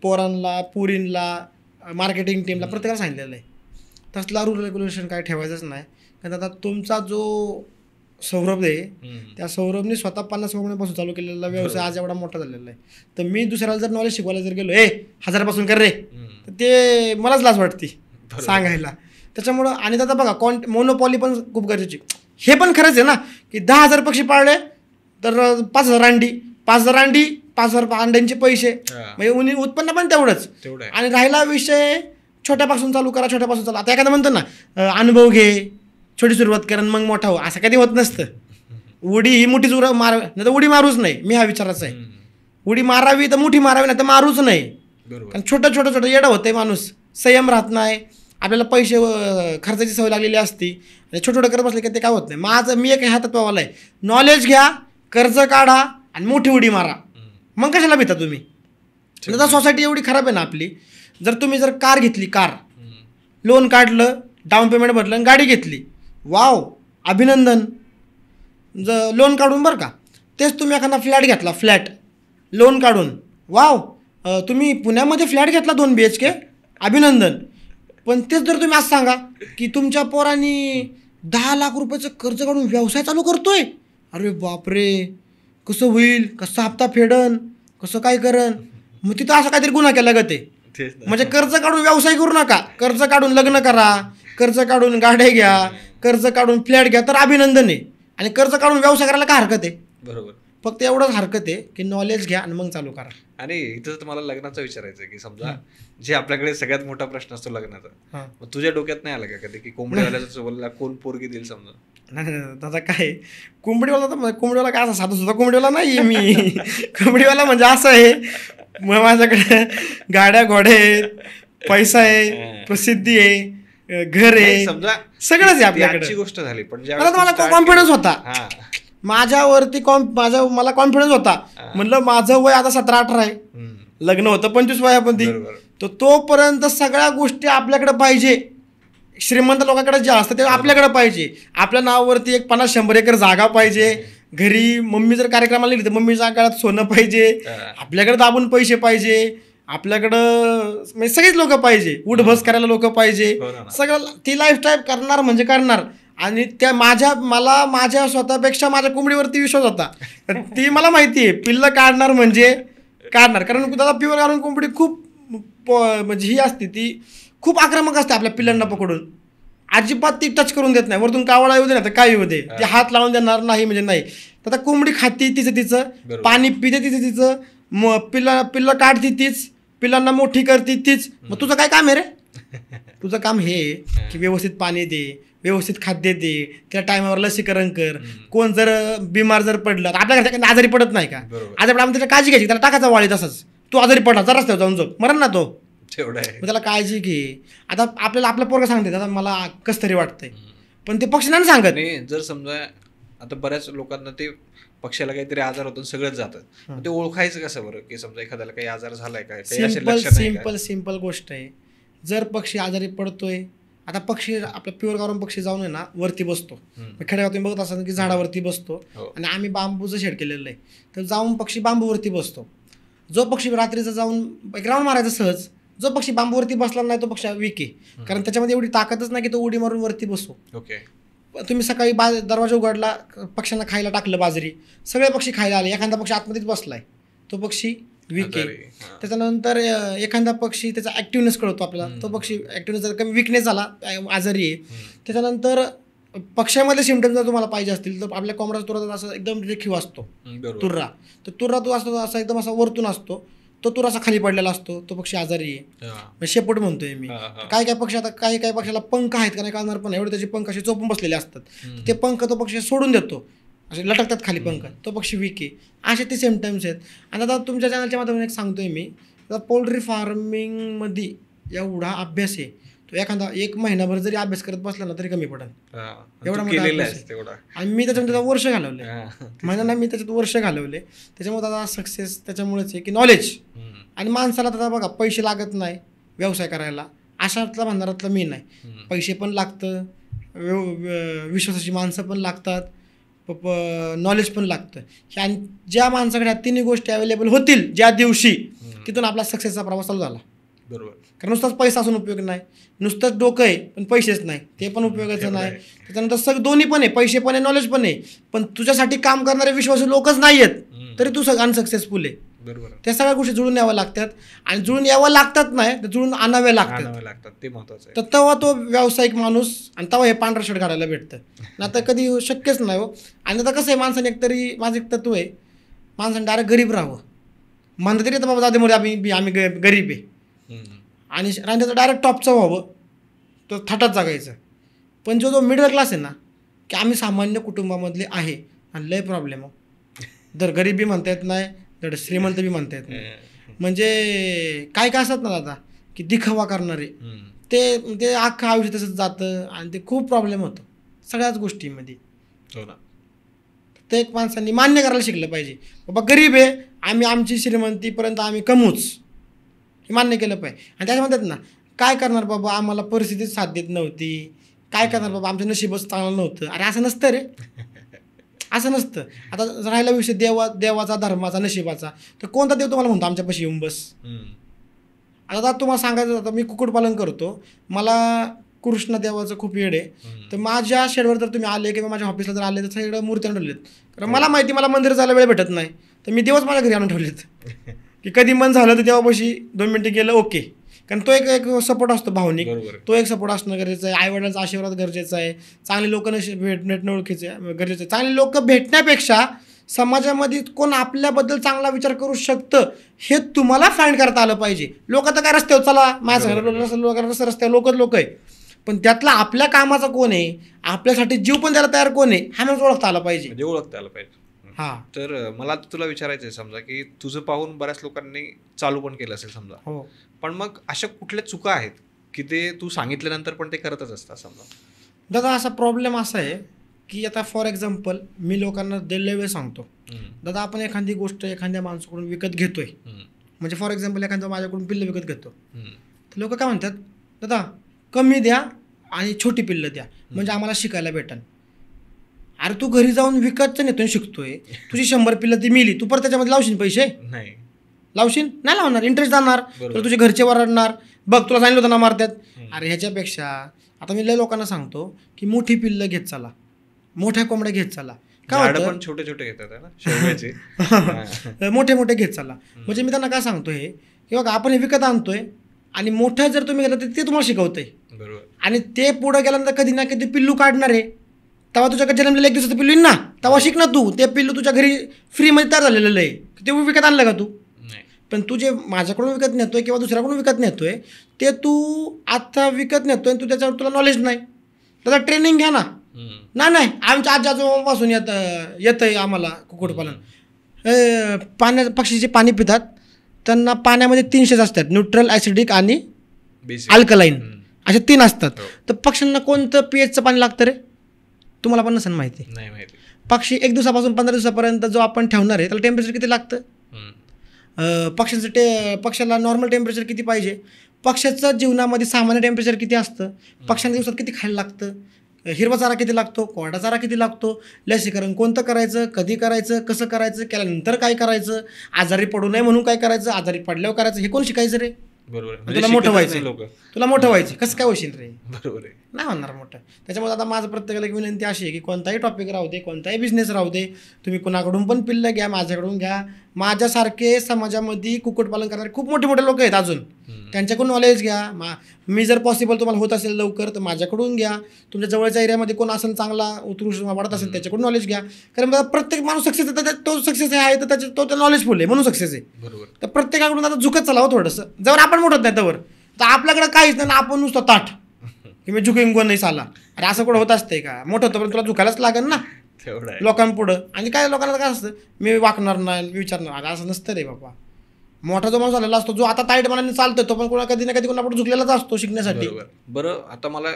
पोरांना, पुरींना, मार्केटिंग टीमला प्रत्येकाला सांगितलेलं आहे तसला रूल रेग्युलेशन काय ठेवायचंच नाही. कारण आता तुमचा जो सौरभ आहे, त्या सौरभने स्वतः 50 महिन्यापासून चालू केलेला व्यवसाय आज एवढा मोठा झालेला आहे. तर मी दुसऱ्याला जर नॉलेज शिकवायला जर गेलो 1000 कर रे, तर ते मलाच लाज वाटते सांगायला. त्याच्यामुळं आणि आता बघा मोनोपॉली पण खूप गरजेची. हे पण खरंच आहे ना की 10,000 पक्षी पाळले तर 5,000 अंडी, 5,000 अंडी 5,000 अंड्यांचे पैसे, म्हणजे उत्पन्न पण तेवढंच. आणि राहिला विषय छोट्यापासून चालू करा, छोट्यापासून चालू. आता एखादं म्हणतो ना अनुभव घे, छोटी सुरुवात करा मग मोठा हो, असं कधी होत नसतं. उडी ही मोठीच नाही तर उडी मारूच नाही. मी हा विचाराचा आहे, उडी मारावी तर मोठी मारावी, नाही तर मारूच नाही. कारण छोटं येडं होतंय माणूस, संयम राहत नाही, आपल्याला पैसे खर्चाची सवय लागलेली असती आणि छोटं करत बसले की ते काय होत नाही. मी एक ह्या तत्वाला आहे, नॉलेज घ्या, कर्ज काढा आणि मोठी उडी मारा, मग कशाला भेटा तुम्ही. आता सोसायटी एवढी खराब आहे ना आपली. जर तुम्ही जर कार घेतली, कार लोन काढलं, डाऊन पेमेंट भरलं आणि गाडी घेतली, वाव अभिनंदन, लोन काढून बरं का. तेच तुम्ही एखादा फ्लॅट घेतला, फ्लॅट लोन काढून, वाव तुम्ही पुण्यामध्ये फ्लॅट घेतला 2 BHK, अभिनंदन. पण तेच जर तुम्ही असं सांगा की तुमच्या पोरांनी 10 लाख रुपयाचं कर्ज काढून व्यवसाय चालू करतोय, अरे बापरे कसं होईल, कसा हप्ता फेडन, कसं काय करण, मग तिथं असं काहीतरी गुन्हा केला ग ते. म्हणजे कर्ज काढून व्यवसाय करू नका, कर्ज काढून लग्न करा, कर्ज काढून गाड्या घ्या, कर्ज काढून फ्लॅट घ्या तर अभिनंदन आहे. आणि कर्ज काढून व्यवसाय करायला काय हरकत आहे? बरोबर, फक्त एवढंच हरकत आहे की नॉलेज घ्या आणि मग चालू करा. आणि इथं तुम्हाला लग्नाचं विचारायचं आहे की समजा जे आपल्याकडे सगळ्यात मोठा प्रश्न असतो लग्नाचा, मग तुझ्या डोक्यात नाही आला का कधी की कोंबडीवाल्याला कोण पोरगी देईल समजा? नाही दादा, काय कोंबडीवाला काय असा साधा सुद्धा कोंबडीवाला नाही मी. कोंबडीवाला म्हणजे असं आहे, मग माझ्याकडे गाड्या घोडे आहेत, पैसा आहे, प्रसिद्धी आहे, घर आहे, समजा सगळंच आहे आपल्याकडे. गोष्ट झाली, पण मला कॉन्फिडन्स होता माझ्यावरती, मला कॉन्फिडन्स होता. म्हणलं माझं वय आता 17-18 आहे, लग्न होतं 25 वयामध्ये, तर तोपर्यंत सगळ्या गोष्टी आपल्याकडे पाहिजे. श्रीमंत लोकांकडे जे असतं ते आपल्याकडे पाहिजे. आपल्या नावावरती एक 50-100 एकर जागा पाहिजे, घरी मम्मी जर कार्यक्रमाला गेली तर मम्मीच्या काळात सोनं पाहिजे, आपल्याकडे दाबून पैसे पाहिजे, आपल्याकडं म्हणजे सगळीच लोक पाहिजे, उठबस करायला लोक पाहिजे, सगळं ती लाईफस्टाईल करणार म्हणजे करणार. आणि त्या मला माझ्या स्वतःपेक्षा माझ्या कोंबडीवरती विश्वास होता. ती मला माहिती आहे पिल्लं काढणार म्हणजे काढणार, कारण दादा प्युअर घालून कोंबडी खूप म्हणजे ही असते, ती खूप आक्रमक असते आपल्या पिल्लांना पकडून, अजिबात ती टच करून देत नाही. वरतून कावळा येऊ दे ना तर काय येऊ दे, ते हात लावून देणार नाही म्हणजे नाही. तर आता कोंबडी खाती तिचं पाणी पिते तिचं पिल्लं काढते तीच, पिल्लांना मोठी करते तीच. मग तुझं काय काम आहे रे? तुझं काम हे की व्यवस्थित पाणी दे, व्यवस्थित खाद्य दे, त्या टायमावर लसीकरण कर. कोण जर बिमार जर पडलं, आपल्या घरच्या आजारी पडत नाही का, आजारी पडला त्याची काळजी घ्यायची, त्याला टाकायचा वाळी तसंच. तू आजारी पडला जर रस्त्यावर जाऊन झोप, मरण ना तो, तेवढं आहे. त्याला काळजी घे. आता आपल्याला आपल्या पोरं सांगते आता मला कसं तरी वाटतंय, पण ते पक्षी नाही सांगत. नाही, जर समजा आता बऱ्याच लोकांना ते पक्षाला काहीतरी आजार होतो सगळंच जातं, ते ओळखायचं कसं बरं की समजा एखाद्याला काही आजार झालाय काय? सिंपल गोष्ट आहे. जर पक्षी आजारी पडतोय, आता पक्षी आपला प्युअर गावरान पक्षी जाऊन आहे ना वरती बसतो. खेडेगावात तुम्ही बघत असाल की झाडावरती बसतो, आणि आम्ही बांबूचं शेड केलेलं आहे, तर जाऊन पक्षी बांबूवरती बसतो. जो पक्षी रात्रीचा जाऊन एक राऊंड मारायचा सहज, जो पक्षी बांबूवरती बसला नाही तो पक्षी वीक आहे, कारण त्याच्यामध्ये एवढी ताकदच नाही की तो उडी मारून वरती बसू. तुम्ही सकाळी दरवाजा उघडला, पक्ष्यांना खायला टाकलं बाजरी, सगळे पक्षी खायला आले, एखादा पक्षी आतमध्येच बसलाय, तो पक्षी वीक आहे. त्याच्यानंतर एखादा पक्षी त्याचा ॲक्टिव्हनेस कळतो आपल्याला, तो पक्षी ॲक्टिव्हनेस जर कमी विकनेस झाला आजारी आहे. त्याच्यानंतर पक्ष्यामधले सिम्पटम्स जर तुम्हाला पाहिजे असतील तर आपल्या कोंबड्याचा तुरा असा एकदम रेखीव असतो, तुर्रा. तर तुर्रा तो असतो असा एकदम असा वरतून असतो, तो तुरा असा खाली पडलेला असतो, तो पक्षी आजारी आहे. शेपूट म्हणतोय मी. काय काय पक्षी, आता काही काही पक्षाला पंख आहेत का नाही कळणार पण एवढे त्याचे पंख असे चोपून बसलेले असतात, ते पंख तो पक्षी सोडून देतो, असे लटकतात खाली पंख, तो पक्षी वीक आहे. असे ते सिम्पटम्स आहेत. आणि आता तुमच्या चॅनलच्या माध्यमातून एक सांगतोय मी, आता पोल्ट्री फार्मिंगमध्ये एवढा अभ्यास आहे, तो एखादा 1 महिनाभर जरी अभ्यास करत बसला ना तरी कमी पडेल, एवढा मोठा अभ्यास आहे. आणि मी त्याच्यामध्ये वर्ष घालवले, महिन्याला मी त्याच्यात वर्ष घालवले. त्याच्यामुळे आता सक्सेस त्याच्यामुळेच आहे की नॉलेज. आणि माणसाला आता बघा पैसे लागत नाही व्यवसाय करायला, अशातला म्हणणारातला मी नाही. पैसे पण लागतं, विश्वासाची माणसं पण लागतात, नॉलेज पण लागतं. आणि ज्या माणसाकडे 3 गोष्टी अवेलेबल होतील ज्या दिवशी, तिथून आपला सक्सेसचा प्रवास चालू झाला. बरोबर. कारण नुसताच पैसा असून उपयोग नाही, नुसतंच डोकं आहे पण पैसेच नाही, ते पण उपयोगाचं नाही. त्याच्यानंतर सगळं दोन्ही पण आहे, पैसे पण आहे, नॉलेज पण आहे, पण तुझ्यासाठी काम करणारे विश्वासू लोकच नाही आहेत, तरी तू अनसक्सेसफुल आहे. बरोबर. त्या सगळ्या गोष्टी जुळून याव्या लागतात, आणि जुळून यावं लागतात नाही तर जुळून आणाव्या लागतात, ते महत्वाचं आहे. तर तेव्हा तो व्यावसायिक माणूस, आणि तेव्हा हे पांढरा शर्ट घालायला भेटतं ना. आता कधी शक्यच नाही हो. आणि आता कसं आहे, माणसाने एकतरी माझं एक तत्व आहे, माणसाने डायरेक्ट गरीब राहावं म्हणतं तरी, तर बाबा जाते मध्ये आम्ही गरीब आहे, आणि त्याचं डायरेक्ट टॉपचं व्हावं, तो थाटात जागायचं. पण जो मिडल क्लास आहे ना, की आम्ही सामान्य कुटुंबामधले आहे, आणि लय प्रॉब्लेम हो. तर गरिबी म्हणता येत नाही, तर श्रीमंत बी म्हणता येत नाही. म्हणजे काय काय असतात ना दादा की दिखावा करणारे, ते अख्खं आयुष्य तसंच जातं, आणि ते खूप प्रॉब्लेम होतो सगळ्याच गोष्टींमध्ये. ते एक माणसांनी मान्य करायला शिकलं पाहिजे, बाबा गरीब आहे आम्ही, आमची श्रीमंतीपर्यंत आम्ही कमवूच, हे मान्य केलं पाहिजे. आणि त्याच्या म्हणतात ना, काय करणार बाबा, आम्हाला परिस्थितीच साथ देत नव्हती, काय करणार बाबा, आमचं नशीबच चांगलं नव्हतं. अरे असं नसतं रे, असं नसतं. आता राहिला विषय देवाचा, धर्माचा, नशिबाचा, तर कोणता देव तुम्हाला म्हणतो आमच्यापाशी येऊन बस? आता तुम्हाला सांगायचं होतं, मी कुक्कुटपालन करतो, मला कृष्ण देवाचं खूप येड आहे. तर माझ्या शेडवर जर तुम्ही आले किंवा माझ्या ऑफिसला जर आले तर सगळं मूर्त्या ठेवलेत, कारण मला माहिती मला मंदिर जायला वेळ भेटत नाही, तर मी देवच माझ्या घरी आणून ठेवलेत की कधी मन झालं तर देवापाशी 2 मिनिटं गेलं ओके. कारण तो एक सपोर्ट असतो भावनिक, तो एक सपोर्ट असणं गरजेचं आहे. आईवडिलांचा आशीर्वाद गरजेचा आहे, चांगले लोक भेटणं ओळखीचे गरजेचं आहे. चांगले लोक भेटण्यापेक्षा समाजामध्ये कोण आपल्याबद्दल चांगला विचार करू शकतं हे तुम्हाला फाइंड करता आलं पाहिजे. लोक तर काय रस्त्यावर चला माझ्या रस्त्यावर लोक आहे, पण त्यातला आपल्या कामाचा कोण आहे, आपल्यासाठी जीव पण द्यायला तयार कोण आहे, हा माणूस ओळखता आला पाहिजे. ओळखता आलं पाहिजे. हा, तर मला तुला विचारायचं आहे, समजा की तुझं पाहून बऱ्याच लोकांनी चालू पण केलं असेल समजा, हो, पण मग अशा कुठल्या चुका आहेत की ते तू सांगितल्यानंतर पण ते करतच असतात समजा? दादा असा प्रॉब्लेम असा आहे की आता फॉर एक्झाम्पल मी लोकांना दिलेल्या वेळ सांगतो, दादा आपण एखादी गोष्ट एखाद्या माणसाकडून विकत घेतोय, म्हणजे फॉर एक्झाम्पल एखादा माझ्याकडून पिल्लं विकत घेतो, तर लोक काय म्हणतात, दादा कमी द्या आणि छोटी पिल्लं द्या म्हणजे आम्हाला शिकायला भेटेल. अरे तू घरी जाऊन विकतचं नेतो शिकतोय, तुझी 100 पिल्लं ती मिली, तू परत त्याच्यामध्ये लावशील पैसे? नाही लावशील नाही, लावणार, इंटरेस्ट जाणार, तर तुझे घरचे वरडणार, बघ तुला सांगितलं होतं ना मारतात. अरे ह्याच्यापेक्षा आता मी लय लोकांना सांगतो की मोठी पिल्लं घेत चला, मोठ्या कोंबड्या घेत चला. काय पण छोटे छोटे घेतात ना मोठे मोठे घेत चला. म्हणजे मी त्यांना काय सांगतो हे की बघा आपण हे विकत आणतोय, आणि मोठं जर तुम्ही गेलं तर ते तुम्हाला शिकवतंय. बरोबर. आणि ते पुढं गेल्यानंतर कधी ना कधी पिल्लू काढणार आहे, तेव्हा तुझ्याकडे जन्मलेलं एक दिवसाचं पिल्लू येईल ना, तेव्हा शिक ना तू. ते पिल्लू तुझ्या घरी फ्रीमध्ये तयार झालेलं आहे, ते विकत आणलं का तू? पण तू जे माझ्याकडून विकत नेतोय किंवा दुसऱ्याकडून विकत नेतोय ते तू आता विकत नेतोय, तू त्याच्यावर तुला नॉलेज नाही, त्याचा ट्रेनिंग घ्या ना. नाही आमच्या आजी आजोबापासून येतंय आम्हाला कुक्कुटपालन. पक्षीचे पाणी पितात, त्यांना पाण्यामध्ये 300 असतात, न्यूट्रल, ॲसिडिक आणि अल्कलाईन, असे 3 असतात. तर पक्ष्यांना कोणतं pH पाणी लागतं रे? तुम्हाला पण नसेल माहिती. पक्षी 1 दिवसापासून 15 दिवसापर्यंत जो आपण ठेवणार आहे त्याला टेम्परेचर किती लागतं? पक्ष्याला नॉर्मल टेम्परेचर किती पाहिजे? पक्ष्याचं जीवनामध्ये सामान्य टेम्परेचर किती असतं? पक्ष्यांना दिवसात किती खायला लागतं? हिरवा चारा किती लागतो? कोरडा चारा किती लागतो? लसीकरण कोणतं करायचं? कधी करायचं? कसं करायचं? केल्यानंतर काय करायचं? आजारी पडू नये म्हणून काय करायचं? आजारी पडल्यावर करायचं? हे कोण शिकायचं रे? बरोबर. तुला मोठं व्हायचं, तुला मोठं व्हायचं, कसं काय होशील रे? बरोबर आहे, नाही होणार मोठं. त्याच्यामुळे आता माझं प्रत्येकाला एक विनंती अशी आहे की कोणताही टॉपिक राहू दे, कोणताही बिझनेस राहू दे, तुम्ही कुणाकडून पण पिल्लं घ्या, माझ्याकडून घ्या. माझ्यासारखे समाजामध्ये कुक्कुटपालन करणारे खूप मोठे मोठे लोक आहेत अजून, त्यांच्याकडून नॉलेज घ्या. मी जर पॉसिबल तुम्हाला होत असेल लवकर तर माझ्याकडून घ्या. तुमच्या जवळच्या एरियामध्ये कोण असेल चांगला उत्कृष्ट वाढत असेल त्याच्याकडून नॉलेज घ्या. कारण प्रत्येक माणूस सक्सेस आहे, तो सक्सेस आहे तर त्याच्या तो नॉलेजफुल आहे म्हणून सक्सेस आहे. बरोबर. तर प्रत्येकाकडून आता झुकत चालावं थोडंसं. जर आपण मोठत नाही तर आपल्याकडे काहीच नाही, आपण नुसतं ताठ की मी झुकेंगो नाही साला. अरे असं कुठं होत असतंय का? मोठं होतं पण तुला झुकायलाच लागेल ना लोकांपुढं. आणि काय लोकांना काय असतं, मी वाकणार नाही, विचारणार, असं नसतं रे बाबा. मोठा जो माणूस झालेला असतो, जो आता ताईट मनाने चालतो, तो पण कोणा कधी ना कधी कोणापुढे झुकलेलाच असतो शिकण्यासाठी. बरं, आता मला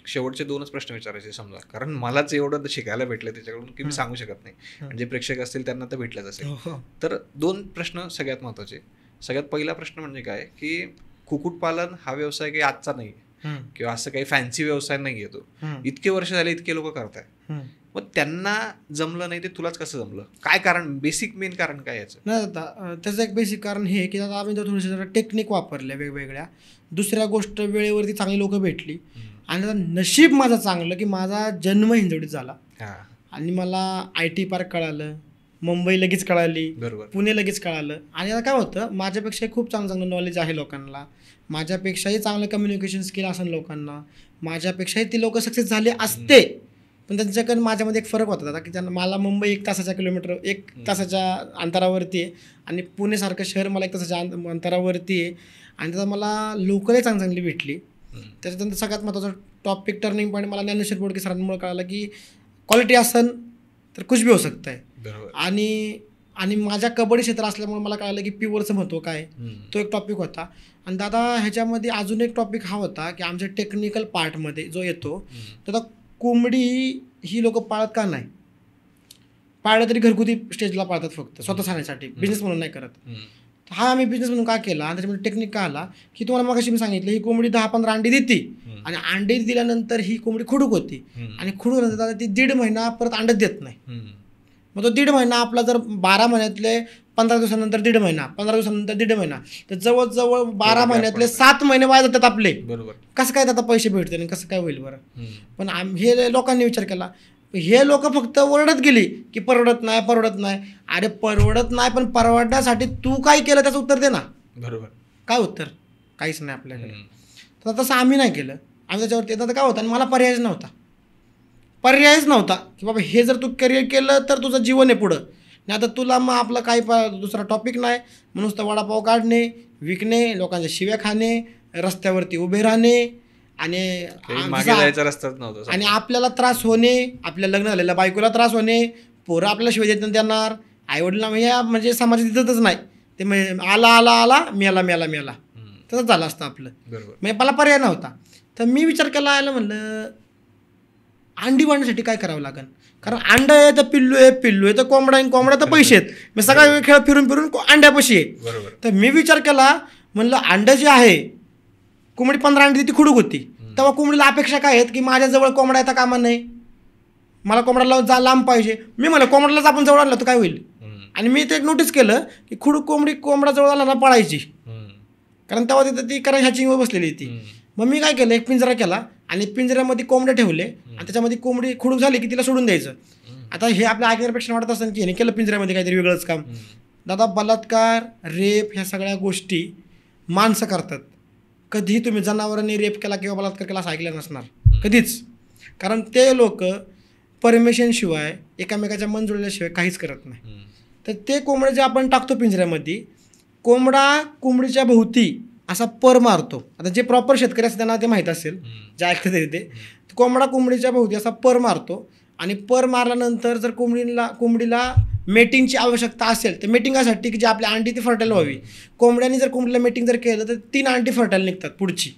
शेवटचे 2च प्रश्न विचारायचे समजा, कारण मलाच एवढं शिकायला भेटलं त्याच्याकडून की मी सांगू शकत नाही, म्हणजे प्रेक्षक असतील त्यांना तर भेटलंच असेल. तर 2 प्रश्न सगळ्यात महत्त्वाचे. सगळ्यात पहिला प्रश्न म्हणजे काय की कुक्कुटपालन हा व्यवसाय काही आजचा नाही किंवा असं काही फॅन्सी व्यवसाय नाही आहे तो. इतके वर्ष झाले इतके लोक करताय, मग त्यांना जमलं नाही ते तुलाच कसं जमलं? काय कारण, बेसिक मेन कारण काय याचं? नाही आता त्याचं एक बेसिक कारण हे की आता आम्ही थोडीशी जरा टेक्निक वापरल्या वेगवेगळ्या. दुसऱ्या गोष्ट, वेळेवरती चांगली लोक भेटली. आणि नशीब माझं चांगलं की माझा जन्म हिंजवडीत झाला आणि मला IT पार्क कळालं, मुंबई लगेच कळाली, पुणे लगेच कळालं. आणि आता काय होतं, माझ्यापेक्षाही खूप चांगलं नॉलेज आहे लोकांना, माझ्यापेक्षाही चांगलं कम्युनिकेशन स्किल असेल लोकांना, माझ्यापेक्षाही ती लोक सक्सेस झाले असते. पण त्यांच्याकडे माझ्यामध्ये एक फरक होता दादा की त्यांना, मला मुंबई 1 तासाच्या अंतरावरती आहे आणि पुणेसारखं शहर मला 1 तासाच्या अंतरावरती आहे. आणि त्याचा मला लोकलही चांगली भेटली. त्याच्यानंतर सगळ्यात महत्त्वाचा टॉपिक, टर्निंग पॉईंट मला ज्ञानेश्वर बोडके सरांमुळे कळालं की क्वालिटी असेल तर कुछ भी हो सकता है. आणि माझ्या कबड्डी क्षेत्र असल्यामुळे मला कळालं की प्युअरचं महत्त्व काय, तो एक टॉपिक होता. आणि दादा ह्याच्यामध्ये अजून एक टॉपिक हा होता की आमच्या टेक्निकल पार्टमध्ये जो येतो, तर कोंबडी ही लोक पाळत का नाही? पाळलं तरी घरगुती स्टेजला पाळतात, फक्त स्वतः खाण्यासाठी, बिझनेस म्हणून नाही करत. हा आम्ही बिझनेस म्हणून का केला आणि त्याच्यामध्ये टेक्निक का आला की तुम्हाला मगाशी मी सांगितलं, ही कोंबडी 10-15 अंडी देते आणि अंडी दिल्यानंतर ही कोंबडी खुडूक होती आणि खुडूक नंतर ती 1.5 महिना परत अंडच देत नाही. मग तो 1.5 महिना आपला जर 12 महिन्यातले 15 दिवसानंतर 1.5 महिना, 15 दिवसानंतर 1.5 महिना, तर जवळजवळ 12 महिन्यातले 7 महिने वाया जातात आपले. कसं काय त्याचा पैसे भेटते आणि कसं काय होईल बरं? पण हे लोकांनी विचार केला, हे लोक फक्त ओरडत गेली की परवडत नाही, परवडत नाही. अरे परवडत नाही, पण परवडण्यासाठी तू काय केलं त्याचं उत्तर दे ना. बरोबर. काय उत्तर? काहीच नाही आपल्याकडे. तर तसं आम्ही नाही केलं. आम्ही त्याच्यावरती येतात काय होतं, आणि मला पर्यायच नव्हता की बाबा हे जर तू करिअर केलं तर तुझं जीवन आहे पुढं. नाही आता तुला मग आपलं काही दुसरा टॉपिक नाही, म्हणून तर वडापाव काढणे, विकणे, लोकांच्या शिव्या खाणे, रस्त्यावरती उभे राहणे आणि आपल्याला त्रास होणे, आपल्या लग्न झालेल्या बायकोला त्रास होणे, पोरं आपल्याला शिवाय देणार, आईवडिलांना म्हणजे समाजात दिसतच नाही. ते म्हणजे आला मेला तसंच झालं असतं आपलं. म्हणजे मला पर्याय नव्हता. तर मी विचार केला, आलं म्हणलं अंडी वाढण्यासाठी काय करावं लागेल, कारण अंडा आहे तर पिल्लू आहे तर कोंबडा आहे, कोंबडा तर पैसे आहेत. मी सगळा वेळ खेळ फिरून अंड्यापाशी आहे. तर मी विचार केला, म्हणलं अंडं जे आहे, कोंबडी 15 अंडी ती खुडूक होती, तेव्हा कोंबडीला अपेक्षा काय आहेत की माझ्याजवळ कोंबडा येता कामा नाही, मला कोंबड्याला लांब पाहिजे. मी म्हणलं कोंबड्यालाच आपण जवळ आणलं तर काय होईल. आणि मी ते एक नोटीस केलं की कोंबडा जवळ आला ना पळायची, कारण तेव्हा तिथं ती कारण हॅचिंगवर बसलेली ती. मग मी काय केलं, एक पिंजरा केला आणि पिंजऱ्यामध्ये कोंबड्या ठेवले आणि त्याच्यामध्ये कोंबडी खुडूक झाली की तिला सोडून द्यायचं. आता हे आपल्या ऐकण्यापेक्षा वाटत असेल की हे केलं पिंजऱ्यामध्ये काहीतरी वेगळंच काम. दादा बलात्कार, रेप ह्या सगळ्या गोष्टी माणसं करतात, कधीही तुम्ही जनावरांनी रेप केला किंवा बलात्कार केला असं ऐकलं नसणार कधीच. कारण ते लोक परमिशनशिवाय एकमेकाच्या मन जुळल्याशिवाय काहीच करत नाही. तर ते कोंबडे जे आपण टाकतो पिंजऱ्यामध्ये, कोंबडा कोंबडीच्या भोवती असा पर मारतो. आता जे प्रॉपर शेतकरी असतात त्यांना ते माहीत असेल, जे ऐकतात ते कोंबडा कोंबडीच्या भोवती असा पर मारतो. आणि पर मारल्यानंतर जर कोंबडीला मेटिंगची आवश्यकता असेल तर मेटिंगासाठी की जे आपल्या अंडी ती फर्टाईल व्हावी, कोंबड्यांनी जर कोंबडीला मेटिंग जर केलं तर 3 अंडी फर्टाईल निघतात पुढची.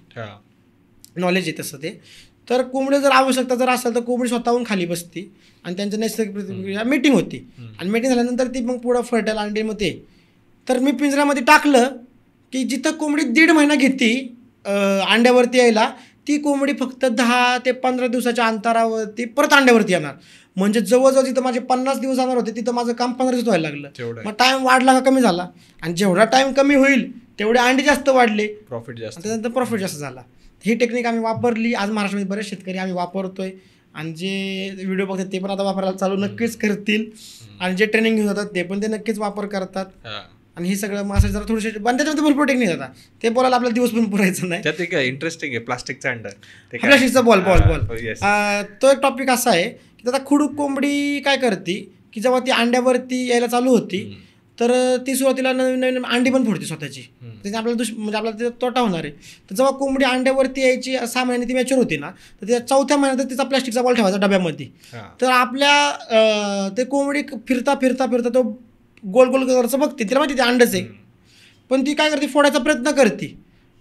नॉलेज आहे तसं ते. तर कोंबडी जर आवश्यकता जर असेल तर कोंबडी स्वतःहून खाली बसते आणि त्यांच्या नैसर्गिक प्रतिक्रिया मीटिंग होती. आणि मीटिंग झाल्यानंतर ती मग पुढं फर्टाईल अंडीमध्ये. तर मी पिंजऱ्यामध्ये टाकलं की जिथं कोंबडी 1.5 महिना घेते अंड्यावरती यायला, ती कोंबडी फक्त 10 ते 15 दिवसाच्या अंतरावरती परत अंड्यावरती येणार. म्हणजे जवळजवळ जिथं माझे 50 दिवस जाणार होते तिथं माझं काम 15 दिवस व्हायला लागलं. मग टाईम वाढला का कमी झाला? आणि जेवढा टाईम कमी होईल तेवढे अंडे जास्त वाढले, प्रॉफिट जास्त, त्यानंतर प्रॉफिट जास्त झाला. ही टेक्निक आम्ही वापरली. आज महाराष्ट्रामध्ये बरेच शेतकरी आम्ही वापरतोय आणि जे व्हिडिओ बघतात ते पण आता वापरायला चालू नक्कीच करतील. आणि जे ट्रेनिंग घेऊन जातात ते पण ते नक्कीच वापर करतात. आणि हे सगळं मासे जरा थोडेसे पण त्याच्यामध्ये भरपूर टेक्निक जातात, ते बोलायला आपल्याला दिवस पण पुरायचं नाही. त्यात काय इंटरेस्टिंग आहे, प्लास्टिकचा अंडा, प्लास्टिकचा बॉल. तो एक टॉपिक असा आहे की आता खुडूक कोंबडी काय करते की जेव्हा ती अंड्यावरती यायला चालू होती तर ती सुरुवातीला नवीन अंडी पण फोडते स्वतःची. त्याने आपल्याला म्हणजे आपल्याला तोटा होणार आहे. तर जेव्हा कोंबडी अंड्यावरती यायची 6 महिने ती मॅच्युअर होती ना, तर त्या 4थ्या महिन्यात तिचा प्लास्टिकचा बॉल ठेवायचा डब्यामध्ये. तर आपल्या ते कोंबडी फिरता फिरता फिरता तो गोल गोल कलरचं बघते, तिला माहिती ते अंडच आहे, पण ती काय करते फोडायचा प्रयत्न करते.